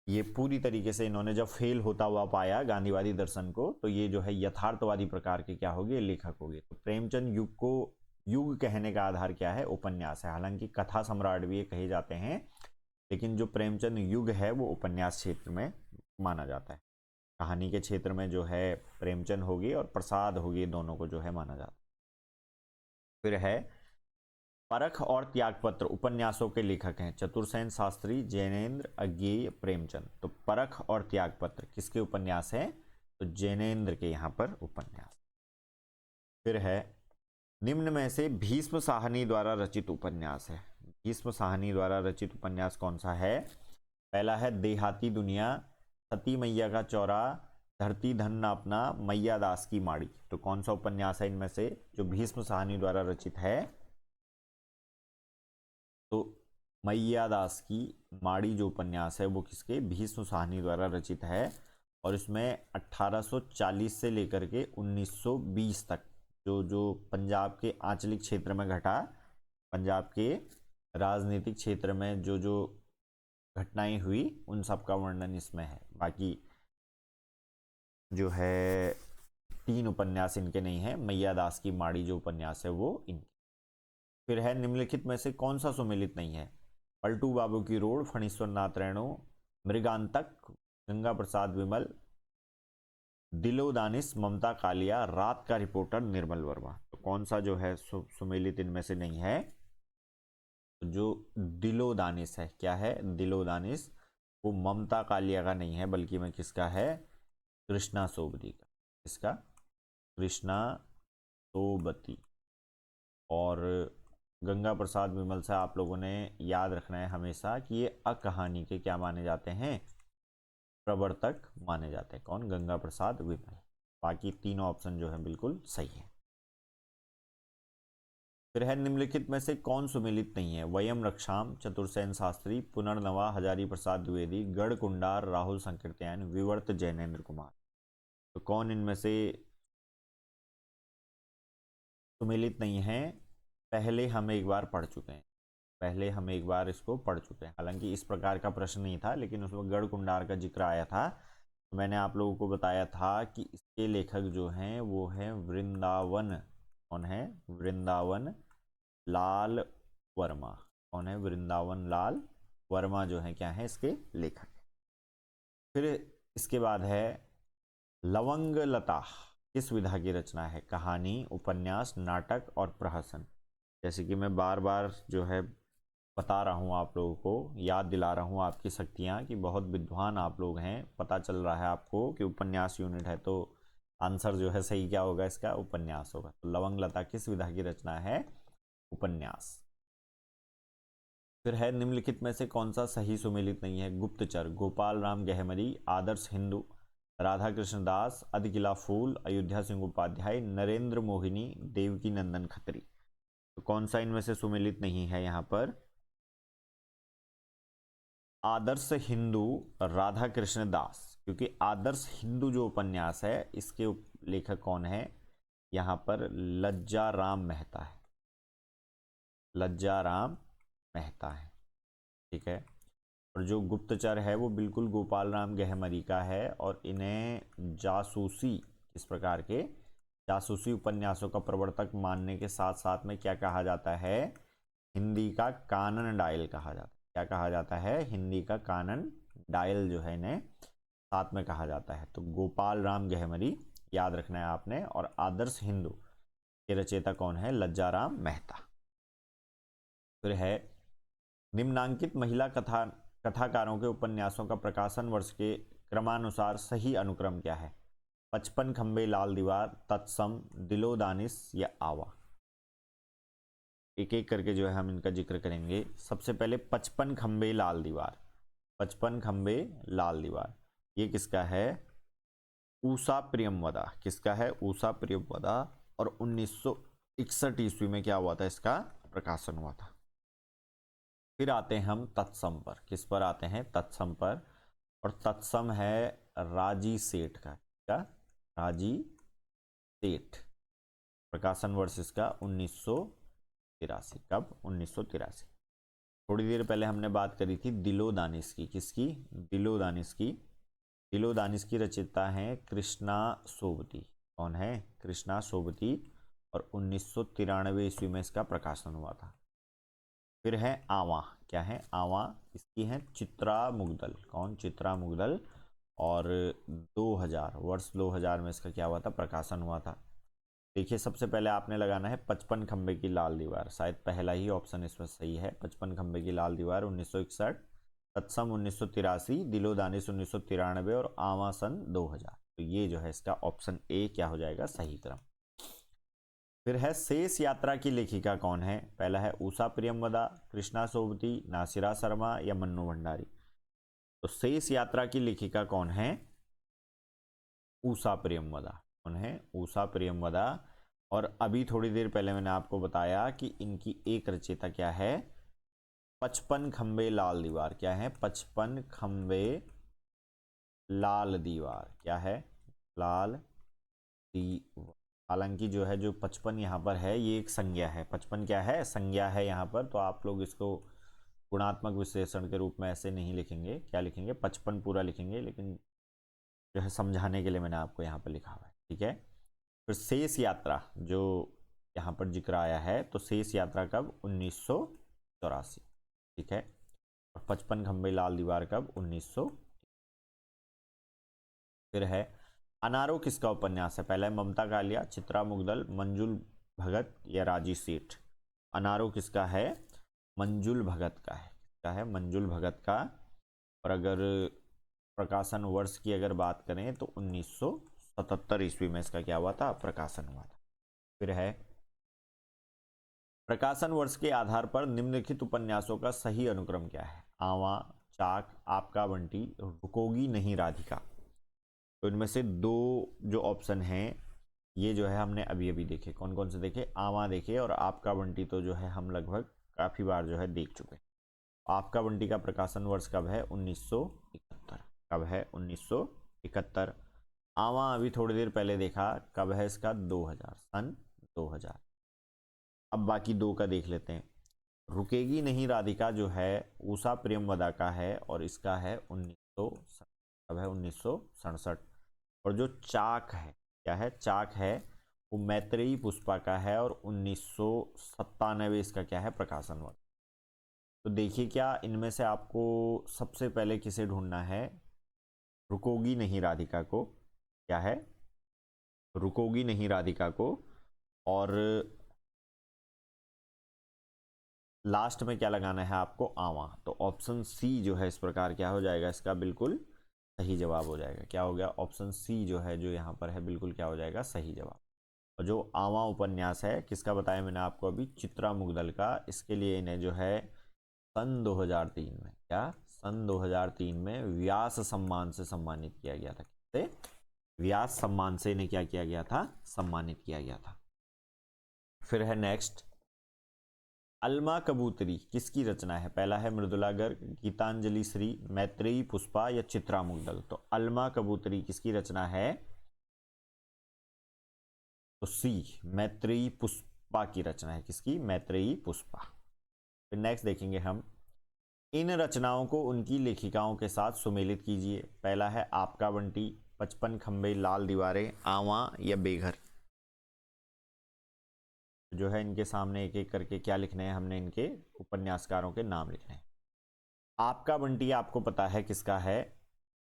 ये पूरी तरीके से इन्होंने जब फेल होता हुआ पाया गांधीवादी दर्शन को, तो ये जो है यथार्थवादी प्रकार के क्या हो गए? लेखक हो गए। तो प्रेमचंद युग को युग कहने का आधार क्या है? उपन्यास है। हालांकि कथा सम्राट भी ये कहे जाते हैं, लेकिन जो प्रेमचंद युग है वो उपन्यास क्षेत्र में माना जाता है। कहानी के क्षेत्र में जो है प्रेमचंद होगी और प्रसाद होगी, दोनों को जो है माना जाता है। फिर है परख और त्यागपत्र उपन्यासों के लेखक हैं चतुरसेन शास्त्री, जैनेन्द्र, अज्ञेय, प्रेमचंद। तो परख और त्यागपत्र किसके उपन्यास हैं? तो जैनेन्द्र के यहाँ पर उपन्यास। फिर है निम्न में से भीष्म साहनी द्वारा रचित उपन्यास है। भीष्म साहनी द्वारा रचित उपन्यास कौन सा है? पहला है देहाती दुनिया, सती मैया का चौरा, धरती धन न अपना, मैया दास की माड़ी। तो कौन सा उपन्यास है इनमें से जो भीष्म साहनी द्वारा रचित है? तो मैया दास की माड़ी जो उपन्यास है वो किसके? भीष्म साहनी द्वारा रचित है। और इसमें 1840 से लेकर के 1920 तक जो जो पंजाब के आंचलिक क्षेत्र में घटा, पंजाब के राजनीतिक क्षेत्र में जो जो घटनाएं हुई, उन सब का वर्णन इसमें है। बाकी जो है 3 उपन्यास इनके नहीं है। मैया दास की माड़ी जो उपन्यास है वो इनके। फिर है निम्नलिखित में से कौन सा सुमेलित नहीं है? पलटू बाबू की रोड, फणीश्वर नाथ रैणो, मृगांतक, गंगा प्रसाद विमल, दिलो दानिश, ममता कालिया, रात का रिपोर्टर, निर्मल वर्मा। तो कौन सा जो है सुमेलित इनमें से नहीं है? जो दिलो दानिश है, क्या है? दिलो दानिश, वो ममता कालिया का नहीं है, बल्कि में किसका है? कृष्णा सोबती का। किसका? कृष्णा सोबती। और गंगा प्रसाद विमल से आप लोगों ने याद रखना है हमेशा कि ये अकहानी के क्या माने जाते हैं? प्रवर्तक माने जाते हैं। कौन? गंगा प्रसाद विमल। बाकी तीनों ऑप्शन जो है बिल्कुल सही है। फिर है निम्नलिखित में से कौन सुमेलित नहीं है? वयम रक्षाम, चतुरसेन शास्त्री, पुनर्नवा, हजारी प्रसाद द्विवेदी, गढ़ कुंडार, राहुल संकीर्तन, विवर्त, जैनेन्द्र कुमार। तो कौन इनमें से सुमेलित नहीं है? पहले हम एक बार पढ़ चुके हैं, पहले हम एक बार इसको पढ़ चुके हैं। हालांकि इस प्रकार का प्रश्न नहीं था, लेकिन उसमें गढ़ कुंडार का जिक्र आया था। तो मैंने आप लोगों को बताया था कि इसके लेखक जो हैं वो हैं वृंदावन। कौन है? वृंदावन लाल वर्मा। कौन है? वृंदावन लाल वर्मा जो है क्या है इसके लेखक। फिर इसके बाद है लवंग लता किस विधा की रचना है? कहानी, उपन्यास, नाटक और प्रहसन। जैसे कि मैं बार बार जो है बता रहा हूँ आप लोगों को, याद दिला रहा हूँ आपकी शक्तियाँ कि बहुत विद्वान आप लोग हैं। पता चल रहा है आपको कि उपन्यास यूनिट है, तो आंसर जो है सही क्या होगा इसका? उपन्यास होगा। तो लवंग लता किस विधा की रचना है? उपन्यास। फिर है निम्नलिखित में से कौन सा सही सुमेलित नहीं है? गुप्तचर, गोपाल राम गहमरी, आदर्श हिंदू, राधा कृष्ण दास, अधकिला फूल, अयोध्या सिंह उपाध्याय, नरेंद्र मोहिनी, देवकी नंदन खत्री। तो कौन सा इनमें से सुमेलित नहीं है यहाँ पर? आदर्श हिंदू, राधा कृष्ण दास। क्योंकि आदर्श हिंदू जो उपन्यास है इसके लेखक कौन है? यहाँ पर लज्जा राम मेहता है। लज्जा राम मेहता है। ठीक है। और जो गुप्तचर है वो बिल्कुल गोपाल राम गहमरी का है, और इन्हें जासूसी, इस प्रकार के जासूसी उपन्यासों का प्रवर्तक मानने के साथ साथ में क्या कहा जाता है, हिंदी का कानन डायल कहा जाता है। क्या कहा जाता है, हिंदी का कानन डायल जो है इन्हें साथ में कहा जाता है। तो गोपाल राम गहमरी याद रखना है आपने। और आदर्श हिंदू के रचयिता कौन है, लज्जाराम मेहता। फिर है निम्नांकित महिला कथाकारों के उपन्यासों का प्रकाशन वर्ष के क्रमानुसार सही अनुक्रम क्या है, 55 खंबे, लाल दीवार, तत्सम, दिलो दानिश या आवा। एक एक करके जो है हम इनका जिक्र करेंगे। सबसे पहले 55 खंबे लाल दीवार। 55 खंबे लाल दीवार ये किसका है, ऊषा प्रियमवदा। किसका है, ऊषा प्रियमवदा। और 1961 ईस्वी में क्या हुआ था, इसका प्रकाशन हुआ था। फिर आते हैं हम तत्सम पर। किस पर आते हैं, तत्सम पर। और तत्सम है राजी सेठ का। क्या, राजी सेठ। प्रकाशन वर्ष इसका 1983। कब, 1983। थोड़ी देर पहले हमने बात करी थी दिलो दानिश की। किसकी, दिलो दानिश की। दिलो दानिश की रचयिता हैं कृष्णा सोबती। कौन है, कृष्णा सोबती। और 1993 ईस्वी में इसका प्रकाशन हुआ था। फिर है आवा। क्या है, आवा। इसकी है चित्रा मुगदल। कौन, चित्रा मुगदल। और 2000, वर्ष 2000 में इसका क्या हुआ था, प्रकाशन हुआ था। देखिए सबसे पहले आपने लगाना है 55 खंबे की लाल दीवार। शायद पहला ही ऑप्शन इसमें सही है। 55 खंबे की लाल दीवार 1961, तत्सम 1983, दिलो दानिश 1993 और आवा सन 2000। तो ये जो है इसका ऑप्शन ए क्या हो जाएगा, सही क्रम। फिर है शेष यात्रा की लेखिका कौन है, पहला है उषा प्रियमवदा, कृष्णा सोबती, नासिरा शर्मा या मन्नू भंडारी। तो शेष यात्रा की लेखिका कौन है, उषा प्रियमवदा। कौन है, उषा प्रियमवदा। और अभी थोड़ी देर पहले मैंने आपको बताया कि इनकी एक रचयिता क्या है, 55 खंबे लाल दीवार। क्या है, 55 खंबे लाल दीवार। क्या है, लाल दीवार। हालांकि जो है, जो 55 यहाँ पर है ये एक संज्ञा है। 55 क्या है, संज्ञा है यहाँ पर। तो आप लोग इसको गुणात्मक विश्लेषण के रूप में ऐसे नहीं लिखेंगे। क्या लिखेंगे, 55 पूरा लिखेंगे, लेकिन जो है समझाने के लिए मैंने आपको यहाँ पर लिखा हुआ है। ठीक है। फिर शेष यात्रा जो यहाँ पर जिक्र आया है, तो शेष यात्रा कब, 1984। ठीक है। और 55 खंबे लाल दीवार कब, 1900। फिर है अनारो किसका उपन्यास है, पहला है ममता कालिया, चित्रा मुगदल, मंजुल भगत या राजी सेठ। अनारो किसका है, मंजुल भगत का है। क्या है, मंजुल भगत का। और अगर प्रकाशन वर्ष की अगर बात करें तो 1977 ईस्वी में इसका क्या हुआ था, प्रकाशन हुआ था। फिर है प्रकाशन वर्ष के आधार पर निम्नलिखित उपन्यासों का सही अनुक्रम क्या है, आवा, चाक, आपका बंटी, रुकोगी नहीं राधिका। तो इनमें से दो जो ऑप्शन हैं ये जो है हमने अभी अभी देखे। कौन कौन से देखे, आवा देखे और आपका बंटी तो जो है हम लगभग काफ़ी बार जो है देख चुके। आपका बंटी का प्रकाशन वर्ष कब है, 1971। कब है, 1971। आवा अभी थोड़ी देर पहले देखा, कब है इसका, 2000, सन 2000। अब बाकी दो का देख लेते हैं। रुकेगी नहीं राधिका जो है उषा प्रेमवदा का है और इसका है 1967। कब है, 1967। और जो चाक है, क्या है, चाक है, वो मैत्रेयी पुष्पा का है और 1997 इसका क्या है, प्रकाशन हुआ। तो देखिए क्या इनमें से आपको सबसे पहले किसे ढूंढना है, रुकोगी नहीं राधिका को। क्या है, रुकोगी नहीं राधिका को। और लास्ट में क्या लगाना है आपको, आवा। तो ऑप्शन सी जो है इस प्रकार क्या हो जाएगा, इसका बिल्कुल सही जवाब हो जाएगा। क्या हो गया, ऑप्शन सी जो है, जो यहाँ पर है, बिल्कुल क्या हो जाएगा, सही जवाब। और जो आवा उपन्यास है किसका बताया मैंने आपको अभी, चित्रा मुगदल का। इसके लिए इन्हें जो है सन 2003 में, क्या, सन 2003 में व्यास सम्मान से सम्मानित किया गया था। किससे, व्यास सम्मान से इन्हें क्या किया गया था, सम्मानित किया गया था। फिर है नेक्स्ट, अलमा कबूतरी किसकी रचना है, पहला है मृदुला गर्ग, गीतांजलि श्री, मैत्रेयी पुष्पा या चित्रा मुगदल। तो अलमा कबूतरी किसकी रचना है, तो सी, मैत्रेयी पुष्पा की रचना है। किसकी, मैत्रेयी पुष्पा। फिर नेक्स्ट देखेंगे हम, इन रचनाओं को उनकी लेखिकाओं के साथ सुमेलित कीजिए। पहला है आपका बंटी, 55 खंबे, लाल दीवारें, आवा या बेघर। जो है इनके सामने एक एक करके क्या लिखने हैं, हमने इनके उपन्यासकारों के नाम लिखने हैं। आपका बंटी आपको पता है किसका है,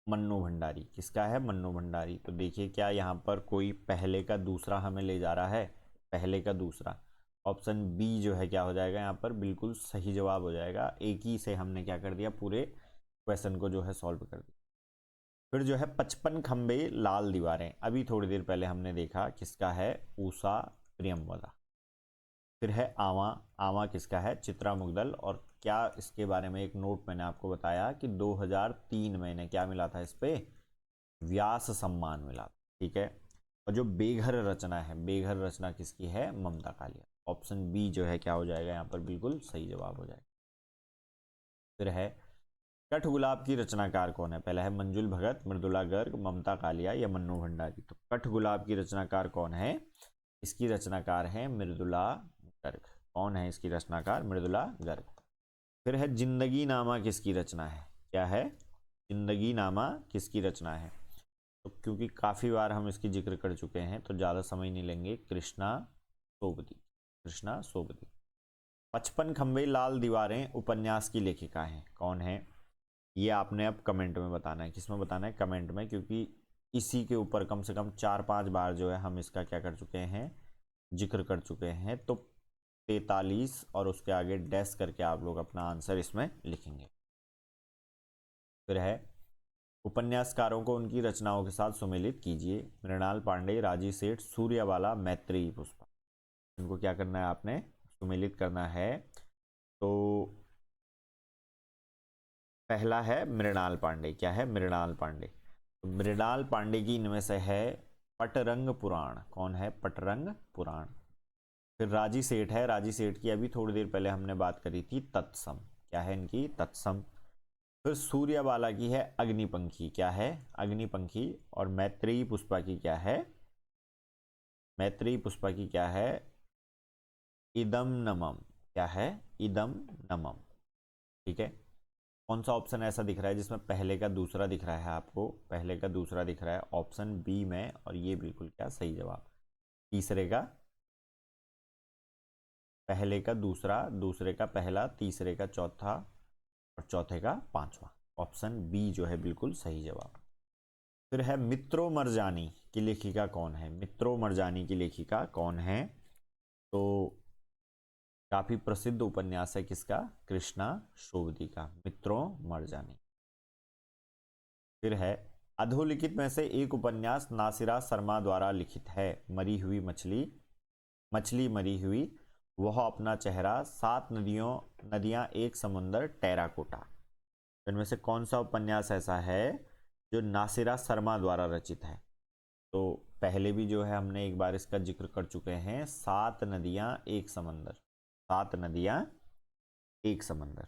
मन्नू भंडारी। किसका है, मन्नू भंडारी। तो देखिए क्या यहाँ पर कोई पहले का दूसरा हमें ले जा रहा है, पहले का दूसरा। ऑप्शन बी जो है क्या हो जाएगा यहाँ पर, बिल्कुल सही जवाब हो जाएगा। एक ही से हमने क्या कर दिया, पूरे क्वेश्चन को जो है सॉल्व कर दिया। फिर जो है 55 खंबे लाल दीवारें, अभी थोड़ी देर पहले हमने देखा किसका है, उषा प्रियमवदा। फिर है आवा, आवा किसका है, चित्रा मुग्दल। और क्या इसके बारे में एक नोट मैंने आपको बताया कि 2003 में इन्हें क्या मिला था, इस पे व्यास सम्मान मिला। ठीक है। और जो बेघर रचना है, बेघर रचना किसकी है, ममता कालिया। ऑप्शन बी जो है क्या हो जाएगा यहाँ पर, बिल्कुल सही जवाब हो जाएगा। फिर है कठ गुलाब की रचनाकार कौन है। पहला है मंजुल भगत, मृदुला गर्ग, ममता कालिया या मन्नू भंडारी। तो कठ गुलाब की रचनाकार कौन है, इसकी रचनाकार है मृदुला गर्ग। कौन है इसकी रचनाकार, मृदुला गर्ग। फिर है जिंदगी नामा किसकी रचना है, क्या है, जिंदगी नामा किसकी रचना है। तो क्योंकि काफ़ी बार हम इसकी जिक्र कर चुके हैं तो ज़्यादा समय नहीं लेंगे, कृष्णा सोबती, कृष्णा सोबती। 55 खंबे लाल दीवारें उपन्यास की लेखिका हैं, कौन है, ये आपने अब कमेंट में बताना है। किस में बताना है, कमेंट में, क्योंकि इसी के ऊपर कम से कम 4-5 बार जो है हम इसका क्या कर चुके हैं, जिक्र कर चुके हैं। तो 43 और उसके आगे डैश करके आप लोग अपना आंसर इसमें लिखेंगे। फिर है उपन्यासकारों को उनकी रचनाओं के साथ सुमेलित कीजिए। मृणाल पांडे, राजी सेठ, सूर्यवाला, मैत्रेयी पुष्पा। इनको क्या करना है, आपने सुमेलित करना है। तो पहला है मृणाल पांडे, क्या है, मृणाल पांडे। तो मृणाल पांडे की इनमें से है पटरंग पुराण। कौन है, पटरंग पुराण। फिर राजी सेठ है, राजी सेठ की अभी थोड़ी देर पहले हमने बात करी थी, तत्सम। क्या है इनकी, तत्सम। फिर सूर्यवाला की है अग्निपंखी, क्या है, अग्निपंखी। और मैत्रेयी पुष्पा की क्या है, मैत्रेयी पुष्पा की क्या है, इदम नमम। क्या है, इदम नमम। ठीक है। कौन सा ऑप्शन ऐसा दिख रहा है जिसमें पहले का दूसरा दिख रहा है आपको, पहले का दूसरा दिख रहा है, ऑप्शन बी में। और ये बिल्कुल क्या सही जवाब। तीसरे का पहले का दूसरा, दूसरे का पहला, तीसरे का चौथा और चौथे का पांचवा। ऑप्शन बी जो है बिल्कुल सही जवाब। फिर है मित्रों मरजानी की लेखिका कौन है, मित्रों मरजानी की लेखिका कौन है। तो काफी प्रसिद्ध उपन्यास है किसका, कृष्णा सोबती का, मित्रों मरजानी। फिर है अधोलिखित में से एक उपन्यास नासिरा शर्मा द्वारा लिखित है। मरी हुई मछली, मछली मरी हुई, वह अपना चेहरा, 7 नदियों, नदियां एक समुंदर, टेराकोटा। इनमें से कौन सा उपन्यास ऐसा है जो नासिरा शर्मा द्वारा रचित है। तो पहले भी जो है हमने एक बार इसका जिक्र कर चुके हैं, 7 नदियां एक समंदर, 7 नदियां एक समंदर।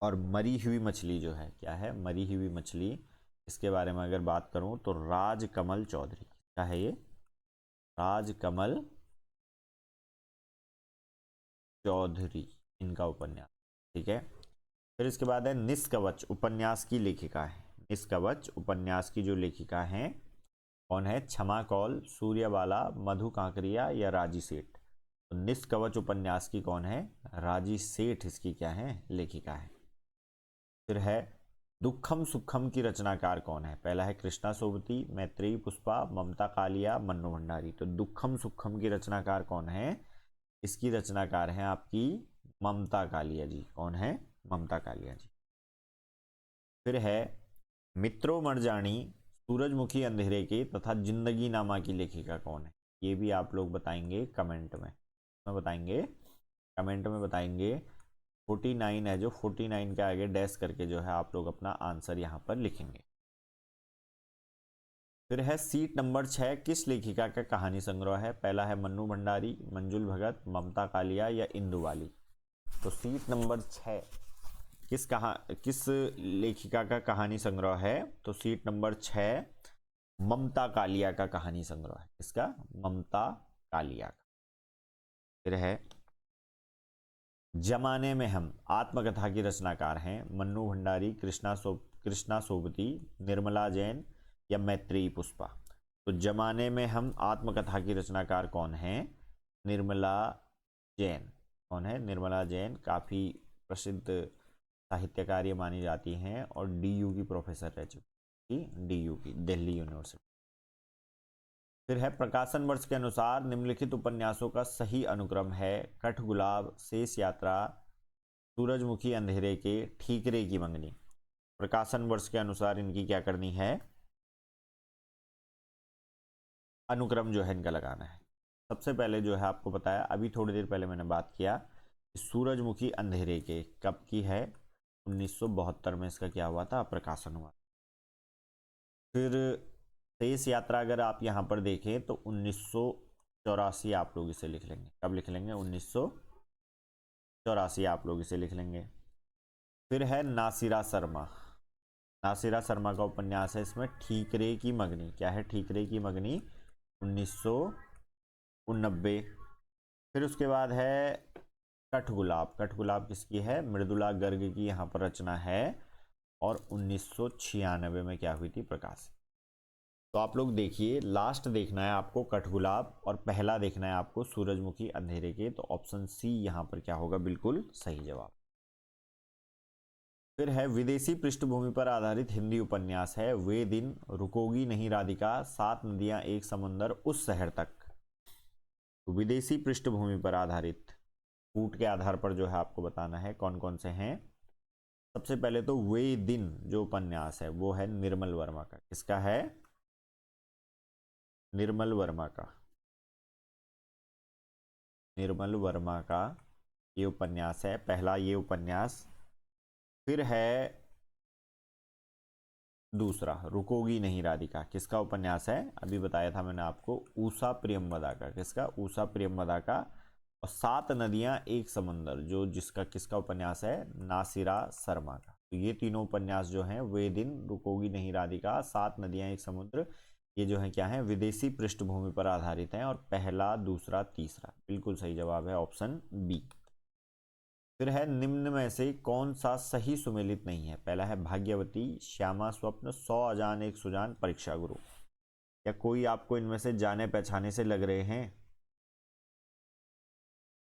और मरी हुई मछली जो है, क्या है, मरी हुई मछली, इसके बारे में अगर बात करूं तो राजकमल चौधरी। क्या है ये, राजकमल चौधरी, इनका उपन्यास। ठीक है। फिर इसके बाद है निष्कवच उपन्यास की लेखिका है। निष्कवच उपन्यास की जो लेखिका हैं कौन है, क्षमा कौल, सूर्यबाला, मधु कांकरिया या राजी सेठ। तो निष्कवच उपन्यास की कौन है, राजी सेठ इसकी क्या है, लेखिका है। फिर है दुखम सुखम की रचनाकार कौन है। पहला है कृष्णा सोबती, मैत्रेयी पुष्पा, ममता कालिया, मन्नू भंडारी। तो दुखम सुखम की रचनाकार कौन है, इसकी रचनाकार है आपकी ममता कालिया जी। कौन है, ममता कालिया जी। फिर है मित्रों मरजानी, सूरजमुखी अंधेरे के तथा जिंदगी नामा की लेखिका कौन है। ये भी आप लोग बताएंगे कमेंट में, बताएंगे कमेंट में बताएंगे। 49 है जो 49 के आगे डैश करके जो है आप लोग अपना आंसर यहाँ पर लिखेंगे। फिर है सीट नंबर 6 किस लेखिका का कहानी संग्रह है। पहला है मन्नू भंडारी, मंजुल भगत, ममता कालिया या इंदुवाली। तो सीट नंबर 6 किस लेखिका का कहानी संग्रह है। तो सीट नंबर 6 ममता कालिया का कहानी संग्रह है। इसका, ममता कालिया का। फिर है जमाने में हम आत्मकथा की रचनाकार हैं मन्नू भंडारी, कृष्णा सोबती, निर्मला जैन या मैत्रेयी पुष्पा। तो जमाने में हम आत्मकथा की रचनाकार कौन है? निर्मला जैन। कौन है? निर्मला जैन काफ़ी प्रसिद्ध साहित्यकार ये मानी जाती हैं और डीयू की प्रोफेसर रह चुकी, डीयू की, दिल्ली यूनिवर्सिटी। फिर है प्रकाशन वर्ष के अनुसार निम्नलिखित उपन्यासों का सही अनुक्रम है कठगुलाब, शेष यात्रा, सूरजमुखी अंधेरे के, ठीकरे की मंगनी। प्रकाशन वर्ष के अनुसार इनकी क्या करनी है? अनुक्रम जो है इनका लगाना है। सबसे पहले जो है आपको बताया, अभी थोड़ी देर पहले मैंने बात किया कि सूरजमुखी अंधेरे के कब की है? 1972 में इसका क्या हुआ था? प्रकाशन हुआ। फिर शेष यात्रा अगर आप यहाँ पर देखें तो 1984 आप लोग इसे लिख लेंगे। कब लिख लेंगे? 1984 आप लोग इसे लिख लेंगे। फिर है नासिरा शर्मा। नासिरा शर्मा का उपन्यास है इसमें ठीकरे की मगनी। क्या है? ठीकरे की मगनी, 1990। फिर उसके बाद है कठगुलाब। कठगुलाब किसकी है? मृदुला गर्ग की यहाँ पर रचना है और 1996 में क्या हुई थी? प्रकाशित। तो आप लोग देखिए, लास्ट देखना है आपको कठगुलाब और पहला देखना है आपको सूरजमुखी अंधेरे के। तो ऑप्शन सी यहाँ पर क्या होगा? बिल्कुल सही जवाब। फिर है विदेशी पृष्ठभूमि पर आधारित हिंदी उपन्यास है वे दिन, रुकोगी नहीं राधिका, सात नदियां एक समंदर, उस शहर तक। तो विदेशी पृष्ठभूमि पर आधारित, फूट के आधार पर जो है आपको बताना है कौन कौन से हैं। सबसे पहले तो वे दिन जो उपन्यास है वो है निर्मल वर्मा का। किसका है? निर्मल वर्मा का। निर्मल वर्मा का ये उपन्यास है पहला, ये उपन्यास। फिर है दूसरा रुकोगी नहीं राधिका। किसका उपन्यास है? अभी बताया था मैंने आपको, ऊषा प्रियमवदा का। किसका? ऊषा प्रियमवदा का। और सात नदियां एक समंदर जो जिसका किसका उपन्यास है? नासिरा शर्मा का। तो ये तीनों उपन्यास जो हैं, वे दिन, रुकोगी नहीं राधिका, सात नदियां एक समुद्र, ये जो है क्या है? विदेशी पृष्ठभूमि पर आधारित हैं। और पहला, दूसरा, तीसरा बिल्कुल सही जवाब है ऑप्शन बी। फिर है निम्न में से कौन सा सही सुमेलित नहीं है? पहला है भाग्यवती, श्यामा स्वप्न, 100 अजान एक सुजान, परीक्षा गुरु। या कोई आपको इनमें से जाने पहचाने से लग रहे हैं?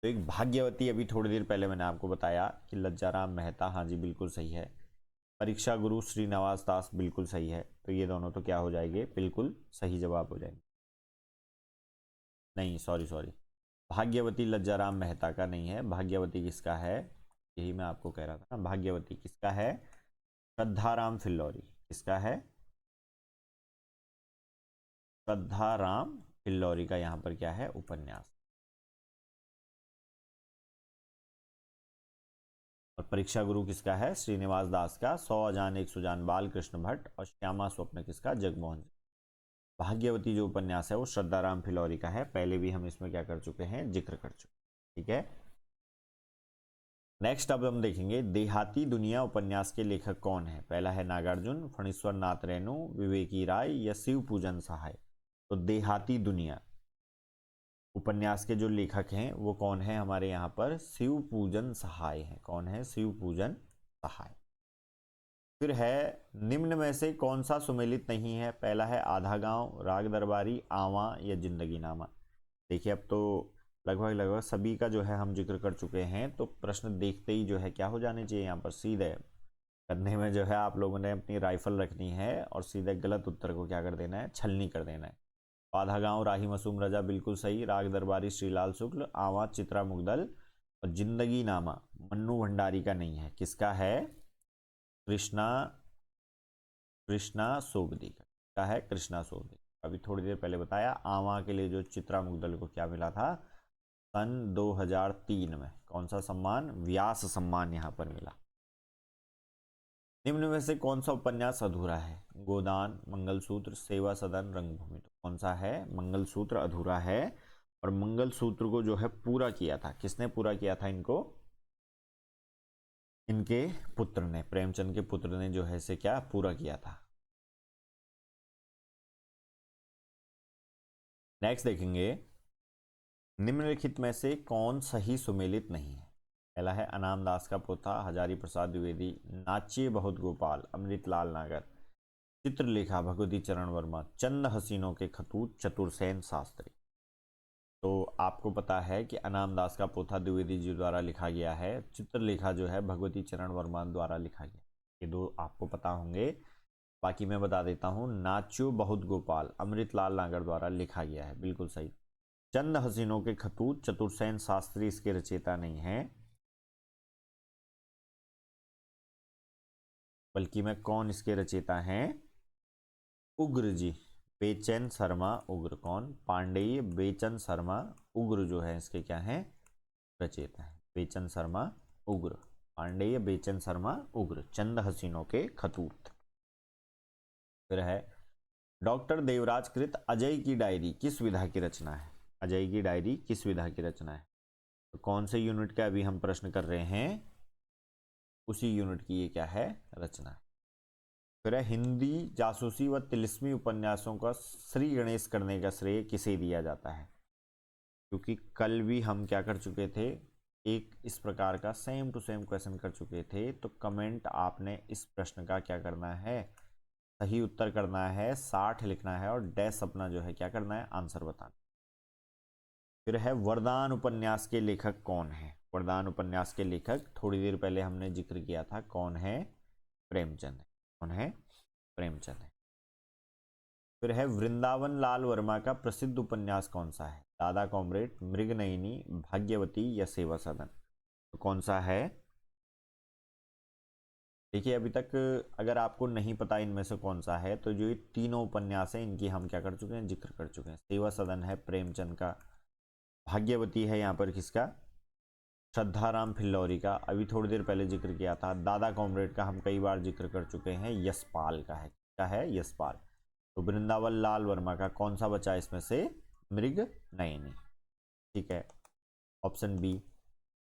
तो एक भाग्यवती, अभी थोड़ी देर पहले मैंने आपको बताया कि लज्जाराम मेहता, हाँ जी बिल्कुल सही है। परीक्षा गुरु श्रीनिवास दास बिल्कुल सही है। तो ये दोनों तो क्या हो जाएंगे? बिल्कुल सही जवाब हो जाएंगे। नहीं, सॉरी सॉरी, भाग्यवती लज्जाराम मेहता का नहीं है। भाग्यवती किसका है? यही मैं आपको कह रहा था ना, भाग्यवती किसका है? श्रद्धाराम फिल्लौरी। किसका है? श्रद्धाराम फिल्लौरी का यहाँ पर क्या है? उपन्यास। और परीक्षा गुरु किसका है? श्रीनिवास दास का। 100 अजान एक सुजान, बाल कृष्ण भट्ट। और श्यामा स्वप्न किसका? जगमोहन। भाग्यवती जो उपन्यास है वो श्रद्धाराम फिल्लौरी का है। पहले भी हम इसमें क्या कर चुके हैं? जिक्र कर चुके। ठीक है। नेक्स्ट अब हम देखेंगे देहाती दुनिया उपन्यास के लेखक कौन है? पहला है नागार्जुन, फणीश्वर नाथ रेणु, विवेकी राय या शिव पूजन सहाय। तो देहाती दुनिया उपन्यास के जो लेखक हैं वो कौन है हमारे यहाँ पर? शिव पूजन सहाय हैं। कौन है? शिव पूजन सहाय। फिर है निम्न में से कौन सा सुमेलित नहीं है? पहला है आधा गांव, राग दरबारी, आवा या जिंदगी नामा। देखिए, अब तो लगभग लगभग सभी का जो है हम जिक्र कर चुके हैं। तो प्रश्न देखते ही जो है क्या हो जाने चाहिए यहाँ पर? सीधे करने में जो है आप लोगों ने अपनी राइफल रखनी है और सीधे गलत उत्तर को क्या कर देना है? छलनी कर देना है। आधा गांव राही मासूम रजा बिल्कुल सही, राग दरबारी श्रीलाल शुक्ल, आवा चित्रा मुगदल और जिंदगी नामा मन्नू भंडारी का नहीं है। किसका है? कृष्णा, कृष्णा सोबती का है। कृष्णा सोबती। अभी थोड़ी देर पहले बताया, आवा के लिए जो चित्रा मुगदल को क्या मिला था? सन 2003 में कौन सा सम्मान? व्यास सम्मान यहाँ पर मिला। निम्न में से कौन सा उपन्यास अधूरा है? गोदान, मंगलसूत्र, सेवा सदन, रंगभूमि। तो कौन सा है? मंगलसूत्र अधूरा है। और मंगलसूत्र को जो है पूरा किया था, किसने पूरा किया था इनको? इनके पुत्र ने, प्रेमचंद के पुत्र ने जो है इसे क्या पूरा किया था। नेक्स्ट देखेंगे निम्नलिखित में से कौन सही सुमेलित नहीं है? पहला है अनाम दास का पोथा, हजारी प्रसाद द्विवेदी, नाच्ये बहुत गोपाल, अमृतलाल नागर, चित्रलेखा भगवती चरण वर्मा, चंद हसीनों के खतूत, चतुरसेन शास्त्री। तो आपको पता है कि अनाम दास का पोथा द्विवेदी जी द्वारा लिखा गया है, चित्रलेखा जो है भगवती चरण वर्मा द्वारा लिखा गया। ये दो आपको पता होंगे। बाकी मैं बता देता हूँ, नाच्यो बहुत गोपाल अमृतलाल नागर द्वारा लिखा गया है, बिल्कुल सही। चंद हसीनों के खतूत, चतुरसेन शास्त्री इसके रचयिता नहीं है, बल्कि मैं कौन इसके रचयिता हैं, उग्र जी, बेचैन शर्मा उग्र। कौन? पांडेय बेचन शर्मा उग्र जो है इसके क्या है, रचयिता है। बेचन शर्मा उग्र, पांडेय बेचन शर्मा उग्र, चंद हसीनों के खतूत। फिर है डॉक्टर देवराज कृत अजय की डायरी किस विधा की रचना है? अजय की डायरी किस विधा की रचना है? तो कौन से यूनिट का अभी हम प्रश्न कर रहे हैं, उसी यूनिट की ये क्या है, रचना है। फिर है हिंदी जासूसी व तिलिस्मी उपन्यासों का श्री गणेश करने का श्रेय किसे दिया जाता है? क्योंकि कल भी हम क्या कर चुके थे, एक इस प्रकार का सेम टू सेम क्वेश्चन कर चुके थे। तो कमेंट आपने इस प्रश्न का क्या करना है, सही उत्तर करना है, 60 लिखना है और डैश अपना जो है क्या करना है, आंसर बताना। फिर है वरदान उपन्यास के लेखक कौन है? वरदान उपन्यास के लेखक थोड़ी देर पहले हमने जिक्र किया था, कौन है? प्रेमचंद। कौन है? प्रेमचंद है। फिर है वृंदावन लाल वर्मा का प्रसिद्ध उपन्यास कौन सा है? दादा कॉमरेड, मृगनयनी, भाग्यवती या सेवा सदन। तो कौन सा है? देखिए अभी तक अगर आपको नहीं पता इनमें से कौन सा है, तो जो ये तीनों उपन्यास हैं इनकी हम क्या कर चुके हैं, जिक्र कर चुके हैं। सेवा सदन है प्रेमचंद का, भाग्यवती है यहाँ पर किसका, श्रद्धाराम फिल्लौरी का, अभी थोड़ी देर पहले जिक्र किया था। दादा कॉमरेड का हम कई बार जिक्र कर चुके हैं, यशपाल का है। क्या है? यशपाल। तो वृंदावन लाल वर्मा का कौन सा बचा इसमें से, मृग नयनी। ठीक है, ऑप्शन बी।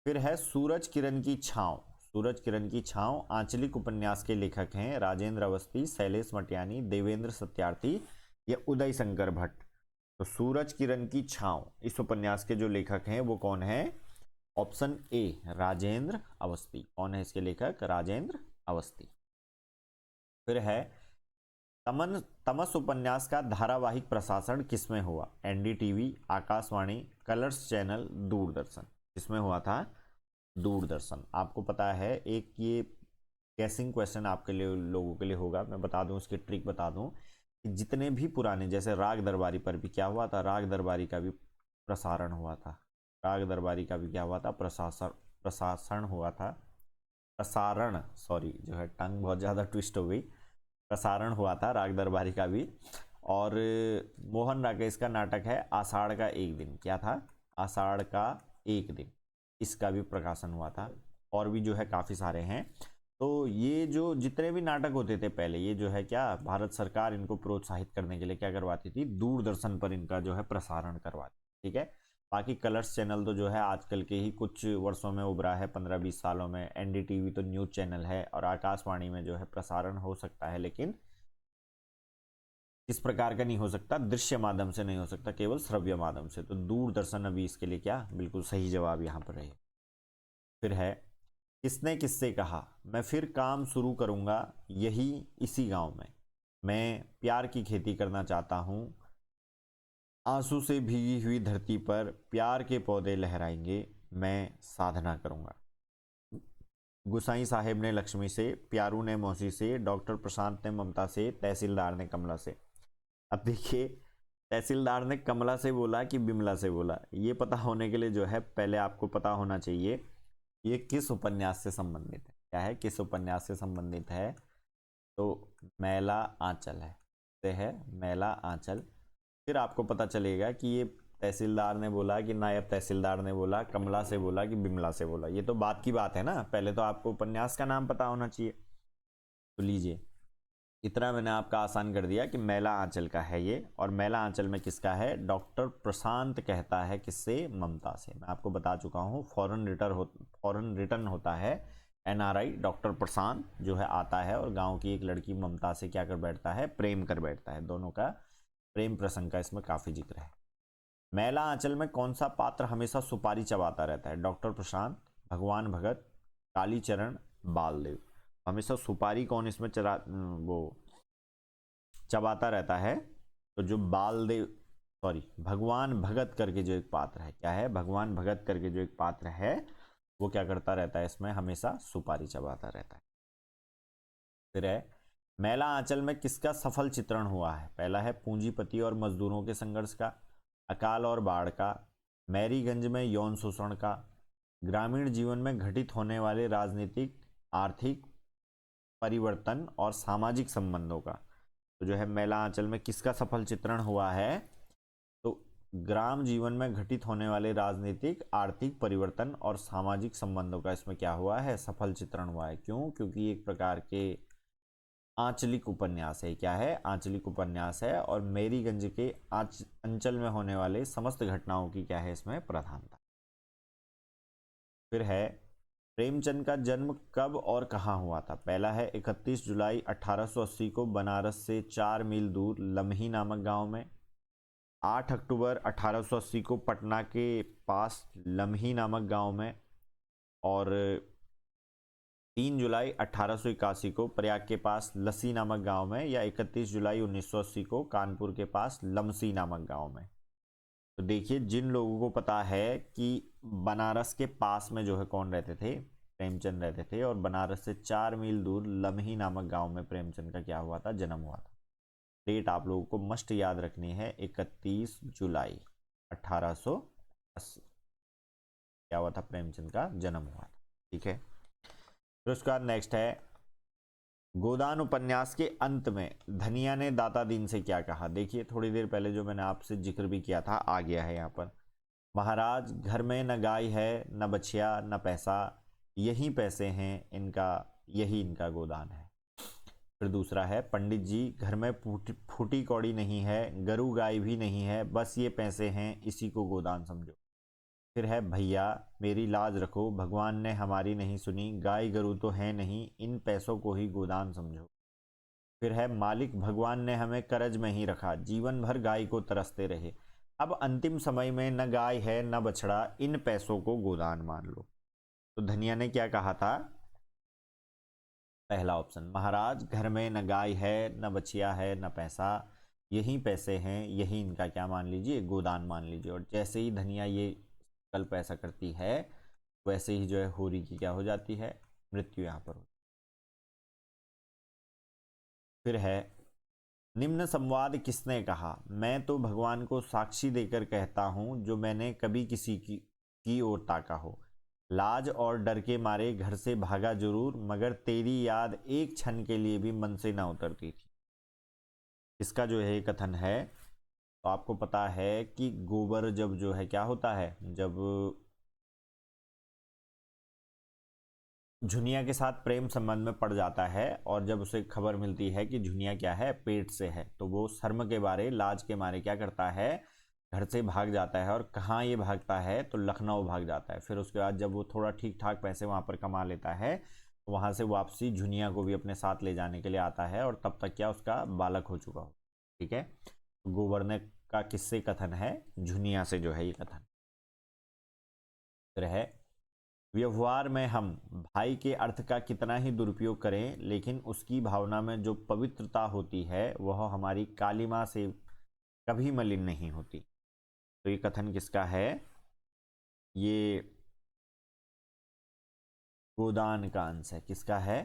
फिर है सूरज किरण की छांव। सूरज किरण की छांव आंचलिक उपन्यास के लेखक हैं राजेंद्र अवस्थी, शैलेश मटियानी, देवेंद्र सत्यार्थी या उदय शंकर भट्ट। तो सूरज किरण की छांव इस उपन्यास के जो लेखक हैं वो कौन है? Option A, Rajendra Awasthi. कौन है इसके लेखक? राजेंद्र अवस्थी। फिर है तमस उपन्यास का धारावाहिक प्रसारण किसमें हुआ? NDTV, Akashvani, Colors channel, Doordarshan. किसमें हुआ था? दूरदर्शन। आपको पता है एक ये गैसिंग क्वेश्चन आपके लिए, लोगों के लिए होगा, मैं बता दूं इसकी ट्रिक बता दूं कि जितने भी पुराने, जैसे राग दरबारी पर भी क्या हुआ था, राग दरबारी का भी प्रसारण हुआ था। राग दरबारी का भी क्या हुआ था, प्रसारण हुआ था, प्रसारण, सॉरी जो है टंग बहुत ज़्यादा ट्विस्ट हो गई, प्रसारण हुआ था राग दरबारी का भी। और मोहन राकेश का नाटक है आषाढ़ का एक दिन, क्या था? आषाढ़ का एक दिन, इसका भी प्रकाशन हुआ था। और भी जो है काफ़ी सारे हैं। तो ये जो जितने भी नाटक होते थे पहले, ये जो है क्या, भारत सरकार इनको प्रोत्साहित करने के लिए क्या करवाती थी, दूरदर्शन पर इनका जो है प्रसारण करवाती। ठीक है, बाकी कलर्स चैनल तो जो है आजकल के ही कुछ वर्षों में उभरा है, 15-20 सालों में। एनडीटीवी तो न्यूज चैनल है, और आकाशवाणी में जो है प्रसारण हो सकता है, लेकिन इस प्रकार का नहीं हो सकता, दृश्य माध्यम से नहीं हो सकता, केवल श्रव्य माध्यम से। तो दूरदर्शन अभी इसके लिए क्या, बिल्कुल सही जवाब यहाँ पर है। फिर है किसने किससे कहा मैं फिर काम शुरू करूंगा यही इसी गांव में, मैं प्यार की खेती करना चाहता हूं, आंसू से भीगी हुई धरती पर प्यार के पौधे लहराएंगे, मैं साधना करूंगा। गुसाई साहेब ने लक्ष्मी से, प्यारू ने मौसी से, डॉक्टर प्रशांत ने ममता से, तहसीलदार ने कमला से। अब देखिए, तहसीलदार ने कमला से बोला कि बिमला से बोला, ये पता होने के लिए जो है पहले आपको पता होना चाहिए ये किस उपन्यास से संबंधित है। क्या है? किस उपन्यास से संबंधित है? तो मैला आंचल है, से है मैला आंचल। फिर आपको पता चलेगा कि ये तहसीलदार ने बोला कि नायब तहसीलदार ने बोला, कमला से बोला कि बिमला से बोला। ये तो बात की बात है ना, पहले तो आपको उपन्यास का नाम पता होना चाहिए। तो लीजिए, इतना मैंने आपका आसान कर दिया कि मैला आंचल का है ये, और मैला आंचल में किसका है? डॉक्टर प्रशांत कहता है किससे? ममता से। मैं आपको बता चुका हूँ, फॉरेन रिटर्न होता है एनआरआई डॉक्टर प्रशांत जो है आता है, और गांव की एक लड़की ममता से क्या कर बैठता है? प्रेम कर बैठता है। दोनों का प्रेम प्रसंग का इसमें काफी जिक्र है। मैला आंचल में कौन सा पात्र हमेशा सुपारी चबाता रहता है? डॉक्टर प्रशांत, भगवान भगत, कालीचरण, बालदेव। हमेशा सुपारी कौन इसमें वो चबाता रहता है? तो जो बालदेव, सॉरी, भगवान भगत करके जो एक पात्र है, क्या है, भगवान भगत करके जो एक पात्र है, वो क्या करता रहता है, इसमें हमेशा सुपारी चबाता रहता है। फिर है, मैला आंचल में किसका सफल चित्रण हुआ है? पहला है पूंजीपति और मजदूरों के संघर्ष का, अकाल और बाढ़ का, मैरीगंज में यौन शोषण का, ग्रामीण जीवन में घटित होने वाले राजनीतिक आर्थिक परिवर्तन और सामाजिक संबंधों का। तो जो है मैला आंचल में किसका सफल चित्रण हुआ है? तो ग्राम जीवन में घटित होने वाले राजनीतिक आर्थिक परिवर्तन और सामाजिक संबंधों का इसमें क्या हुआ है, सफल चित्रण हुआ है। क्यों? क्योंकि एक प्रकार के आंचलिक उपन्यास है। क्या है? आंचलिक उपन्यास है। और मैरीगंज के अंचल में होने वाले समस्त घटनाओं की क्या है इसमें प्रधानता। फिर है, प्रेमचंद का जन्म कब और कहाँ हुआ था? पहला है 31 जुलाई 1880 को बनारस से 4 मील दूर लम्ही नामक गांव में, 8 अक्टूबर 1880 को पटना के पास लम्ही नामक गांव में, और 3 जुलाई 1881 को प्रयाग के पास लसी नामक गांव में, या 31 जुलाई 1980 को कानपुर के पास लमसी नामक गांव में। तो देखिए, जिन लोगों को पता है कि बनारस के पास में जो है कौन रहते थे, प्रेमचंद रहते थे, और बनारस से 4 मील दूर लम्ही नामक गांव में प्रेमचंद का क्या हुआ था, जन्म हुआ था। डेट आप लोगों को मस्ट याद रखनी है, 31 जुलाई 1880 क्या हुआ था, प्रेमचंद का जन्म हुआ था। ठीक है। फिर उसके बाद नेक्स्ट है, गोदान उपन्यास के अंत में धनिया ने दाता दीन से क्या कहा? देखिए, थोड़ी देर पहले जो मैंने आपसे जिक्र भी किया था आ गया है यहाँ पर। महाराज, घर में न गाय है, न बछिया, न पैसा, यही पैसे हैं इनका, यही इनका गोदान है। फिर दूसरा है, पंडित जी, घर में फूटी कौड़ी नहीं है, गरू गाय भी नहीं है, बस ये पैसे हैं, इसी को गोदान समझो। फिर है, भैया मेरी लाज रखो, भगवान ने हमारी नहीं सुनी, गाय गरू तो है नहीं, इन पैसों को ही गोदान समझो। फिर है, मालिक भगवान ने हमें करज में ही रखा, जीवन भर गाय को तरसते रहे, अब अंतिम समय में न गाय है न बछड़ा, इन पैसों को गोदान मान लो। तो धनिया ने क्या कहा था? पहला ऑप्शन, महाराज घर में न गाय है, न बछिया है, न पैसा, यही पैसे हैं, यही इनका क्या मान लीजिए, गोदान मान लीजिए। और जैसे ही धनिया ये कल्प ऐसा करती है, वैसे ही जो है होरी की क्या हो जाती है, मृत्यु यहाँ पर। फिर है, निम्न संवाद किसने कहा? मैं तो भगवान को साक्षी देकर कहता हूं, जो मैंने कभी किसी की ओर ताका हो, लाज और डर के मारे घर से भागा जरूर, मगर तेरी याद एक क्षण के लिए भी मन से ना उतरती थी। इसका जो है कथन है, तो आपको पता है कि गोबर जब जो है क्या होता है, जब झुनिया के साथ प्रेम संबंध में पड़ जाता है, और जब उसे खबर मिलती है कि झुनिया क्या है, पेट से है, तो वो शर्म के मारे, लाज के मारे क्या करता है, घर से भाग जाता है। और कहाँ ये भागता है? तो लखनऊ भाग जाता है। फिर उसके बाद जब वो थोड़ा ठीक ठाक पैसे वहाँ पर कमा लेता है, तो वहाँ से वापसी झुनिया को भी अपने साथ ले जाने के लिए आता है, और तब तक क्या उसका बालक हो चुका हो। ठीक है। तो गोवर्धन का किससे कथन है? झुनिया से जो है ये कथन। फिर है, व्यवहार में हम भाई के अर्थ का कितना ही दुरुपयोग करें, लेकिन उसकी भावना में जो पवित्रता होती है, वह हमारी कालिमा से कभी मलिन नहीं होती। तो ये कथन किसका है? ये गोदान का अंश है। किसका है?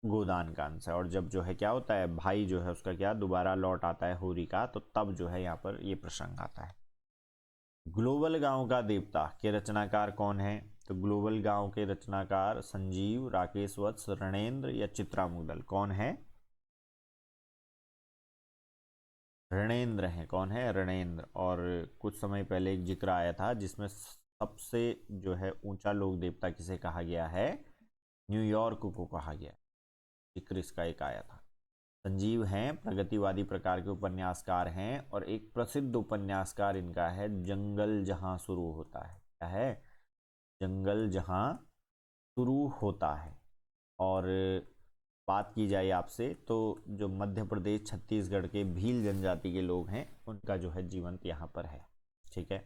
गोदान का अंश है। और जब जो है क्या होता है, भाई जो है उसका क्या दोबारा लौट आता है होरी का, तो तब जो है यहाँ पर ये प्रसंग आता है। ग्लोबल गांव का देवता के रचनाकार कौन है? तो ग्लोबल गांव के रचनाकार संजीव, राकेश वत्स, रणेंद्र या चित्रा मुगदल, कौन है? रणेंद्र है। कौन है? रणेंद्र। और कुछ समय पहले एक जिक्र आया था जिसमें सबसे जो है ऊंचा लोक देवता किसे कहा गया है? न्यूयॉर्क को कहा गया। जिक्र इसका एक आया था। संजीव हैं, प्रगतिवादी प्रकार के उपन्यासकार हैं, और एक प्रसिद्ध उपन्यासकार इनका है जंगल जहां शुरू होता है। क्या है? जंगल जहां शुरू होता है। और बात की जाए आपसे, तो जो मध्य प्रदेश छत्तीसगढ़ के भील जनजाति के लोग हैं, उनका जो है जीवंत यहाँ पर है। ठीक है।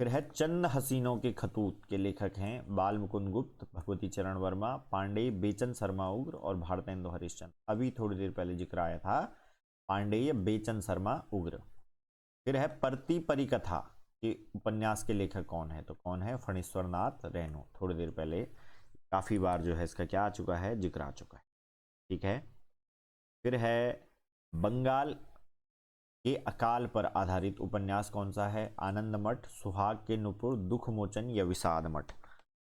फिर है चंद हसीनों के खतूत के लेखक हैं बाल मुकुंद गुप्त, भगवती चरण वर्मा, पांडेय, बेचन शर्मा उग्र और भारतेंदु हरिश्चंद्र। अभी थोड़ी देर पहले जिक्र आया था पांडेय, बेचन शर्मा उग्र। फिर है परती परिकथा के उपन्यास के लेखक कौन है, तो कौन है, फणीश्वर नाथ रेणु। थोड़ी देर पहले काफी बार जो है इसका क्या आ चुका है, जिक्र आ चुका है। ठीक है। फिर है बंगाल के अकाल पर आधारित उपन्यास कौन सा है, आनंद मठ, सुहाग के नुपुर, दुख मोचन या विषाद मठ।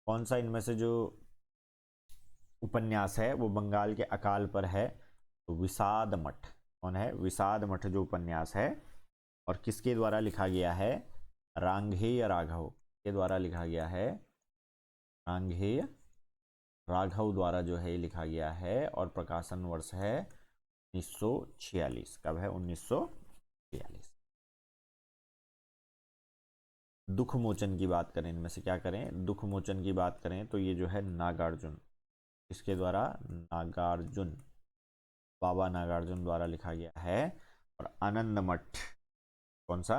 कौन सा इनमें से जो उपन्यास है वो बंगाल के अकाल पर है, तो विषाद मठ। कौन है, विषाद मठ जो उपन्यास है, और किसके द्वारा लिखा गया है, रांघेय राघव के द्वारा लिखा गया है, रांघेय राघव द्वारा जो है लिखा गया है, और प्रकाशन वर्ष है 1946। कब है, 1946। दुख मोचन की बात करें, इनमें से क्या करें, दुख मोचन की बात करें तो ये जो है नागार्जुन, इसके द्वारा, नागार्जुन, बाबा नागार्जुन द्वारा लिखा गया है। और आनंद मठ, कौन सा,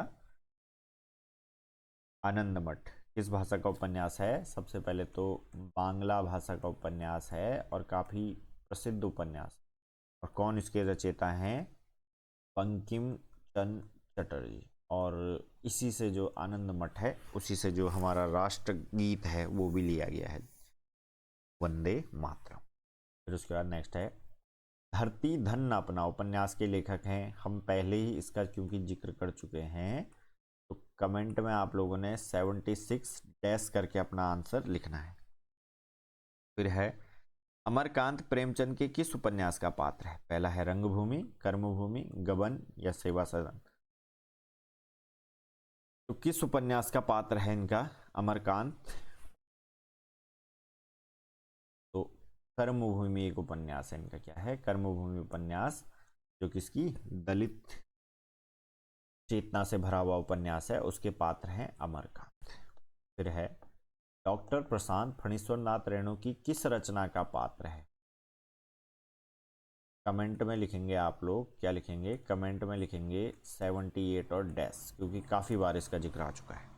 आनंद मठ किस भाषा का उपन्यास है, सबसे पहले तो बांग्ला भाषा का उपन्यास है और काफी प्रसिद्ध उपन्यास। और कौन इसके रचयिता हैं, बंकिम चंद्र चटर्जी। और इसी से जो आनंद मठ है, उसी से जो हमारा राष्ट्रगीत है वो भी लिया गया है, वंदे मातरम। फिर उसके बाद नेक्स्ट है धरती धन न अपना उपन्यास के लेखक हैं, हम पहले ही इसका क्योंकि जिक्र कर चुके हैं, तो कमेंट में आप लोगों ने 76 डैश करके अपना आंसर लिखना है। फिर है अमरकांत प्रेमचंद के किस उपन्यास का पात्र है, पहला है रंगभूमि, कर्मभूमि, गबन या सेवा सदन। तो किस उपन्यास का पात्र है इनका, अमरकांत, तो कर्मभूमि एक उपन्यास है इनका, क्या है, कर्मभूमि उपन्यास, जो किसकी, दलित चेतना से भरा हुआ उपन्यास है, उसके पात्र हैं अमरकांत। फिर है डॉक्टर प्रशांत फणीश्वर नाथ रेणु की किस रचना का पात्र है, कमेंट में लिखेंगे आप लोग, क्या लिखेंगे, कमेंट में लिखेंगे 78 और डैश, क्योंकि काफी बार इसका जिक्र आ चुका है।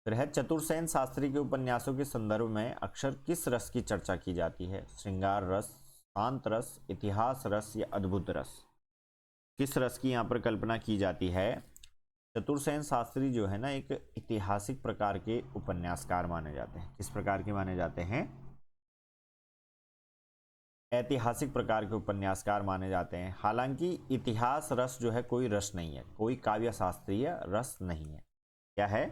फिर है चतुर्सेन शास्त्री के उपन्यासों के संदर्भ में अक्सर किस रस की चर्चा की जाती है, श्रृंगार रस, शांत रस, इतिहास रस या अद्भुत रस। किस रस की यहाँ पर कल्पना की जाती है, चतुर्सेन शास्त्री जो है ना एक ऐतिहासिक प्रकार के उपन्यासकार माने जाते हैं। किस प्रकार के माने जाते हैं, ऐतिहासिक प्रकार के उपन्यासकार माने जाते हैं। हालांकि इतिहास रस जो है कोई रस नहीं है, कोई काव्य शास्त्रीय रस नहीं है। क्या है,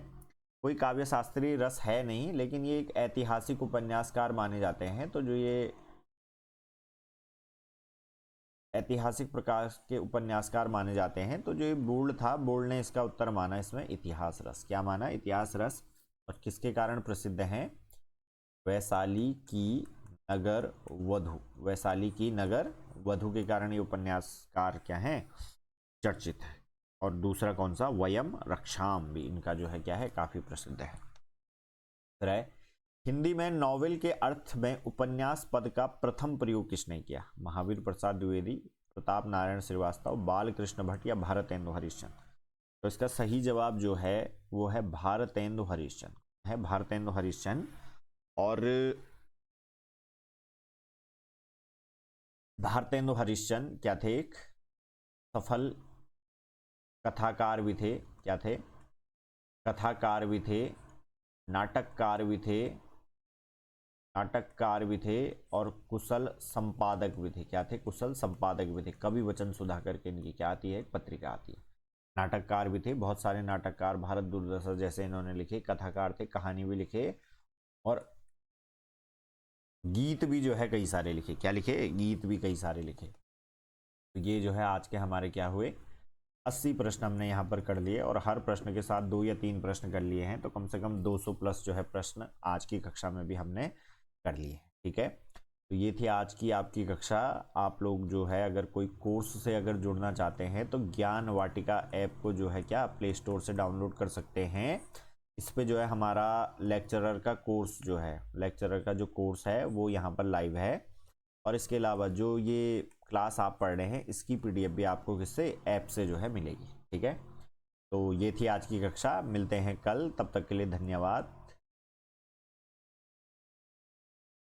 कोई काव्य शास्त्रीय रस है नहीं, लेकिन ये एक ऐतिहासिक उपन्यासकार माने जाते हैं। तो जो ये ऐतिहासिक प्रकार के उपन्यासकार माने जाते हैं, तो जो ये बोल्ड था, बोल्ड ने इसका उत्तर माना इसमें इतिहास रस। क्या माना, इतिहास रस। और किसके कारण प्रसिद्ध हैं, वैशाली की नगर वधु, वैशाली की नगर वधु के कारण ये उपन्यासकार क्या हैं, चर्चित है। और दूसरा कौन सा, वयम रक्षाम भी इनका जो है क्या है, काफी प्रसिद्ध है। फिर है हिंदी में नॉवेल के अर्थ में उपन्यास पद का प्रथम प्रयोग किसने किया, महावीर प्रसाद द्विवेदी, प्रताप नारायण श्रीवास्तव, बालकृष्ण भट्ट या भारतेंदु हरिश्चंद्र। तो इसका सही जवाब जो है वो है भारतेंदु हरिश्चंद्र, है भारतेंदु हरिश्चंद्र। और भारतेंदु हरिश्चंद्र क्या थे, एक सफल कथाकार भी थे, क्या थे, कथाकार भी थे, नाटककार भी थे, नाटककार भी थे, और कुशल संपादक भी थे। क्या थे, कुशल संपादक भी थे। कवि वचन सुधाकर के इनकी क्या आती है, एक पत्रिका आती है। नाटककार भी थे, बहुत सारे नाटककार भारत दुर्दशा जैसे इन्होंने लिखे, कथाकार थे, कहानी भी लिखे, और गीत भी जो है कई सारे लिखे। क्या लिखे, गीत भी कई सारे लिखे। तो ये जो है आज के हमारे क्या हुए, 80 प्रश्न हमने यहाँ पर कर लिए, और हर प्रश्न के साथ 2 या 3 प्रश्न कर लिए हैं, तो कम से कम 200 प्लस जो है प्रश्न आज की कक्षा में भी हमने कर लिए हैं। ठीक है, तो ये थी आज की आपकी कक्षा। आप लोग जो है अगर कोई कोर्स से अगर जुड़ना चाहते हैं तो ज्ञान वाटिका ऐप को जो है क्या प्ले स्टोर से डाउनलोड कर सकते हैं। इस पे जो है हमारा लेक्चरर का कोर्स जो है, लेक्चरर का जो कोर्स है वो यहाँ पर लाइव है। और इसके अलावा जो ये क्लास आप पढ़ रहे हैं इसकी पीडीएफ भी आपको किससे, ऐप से जो है मिलेगी। ठीक है। तो ये थी आज की कक्षा, मिलते हैं कल, तब तक के लिए धन्यवाद।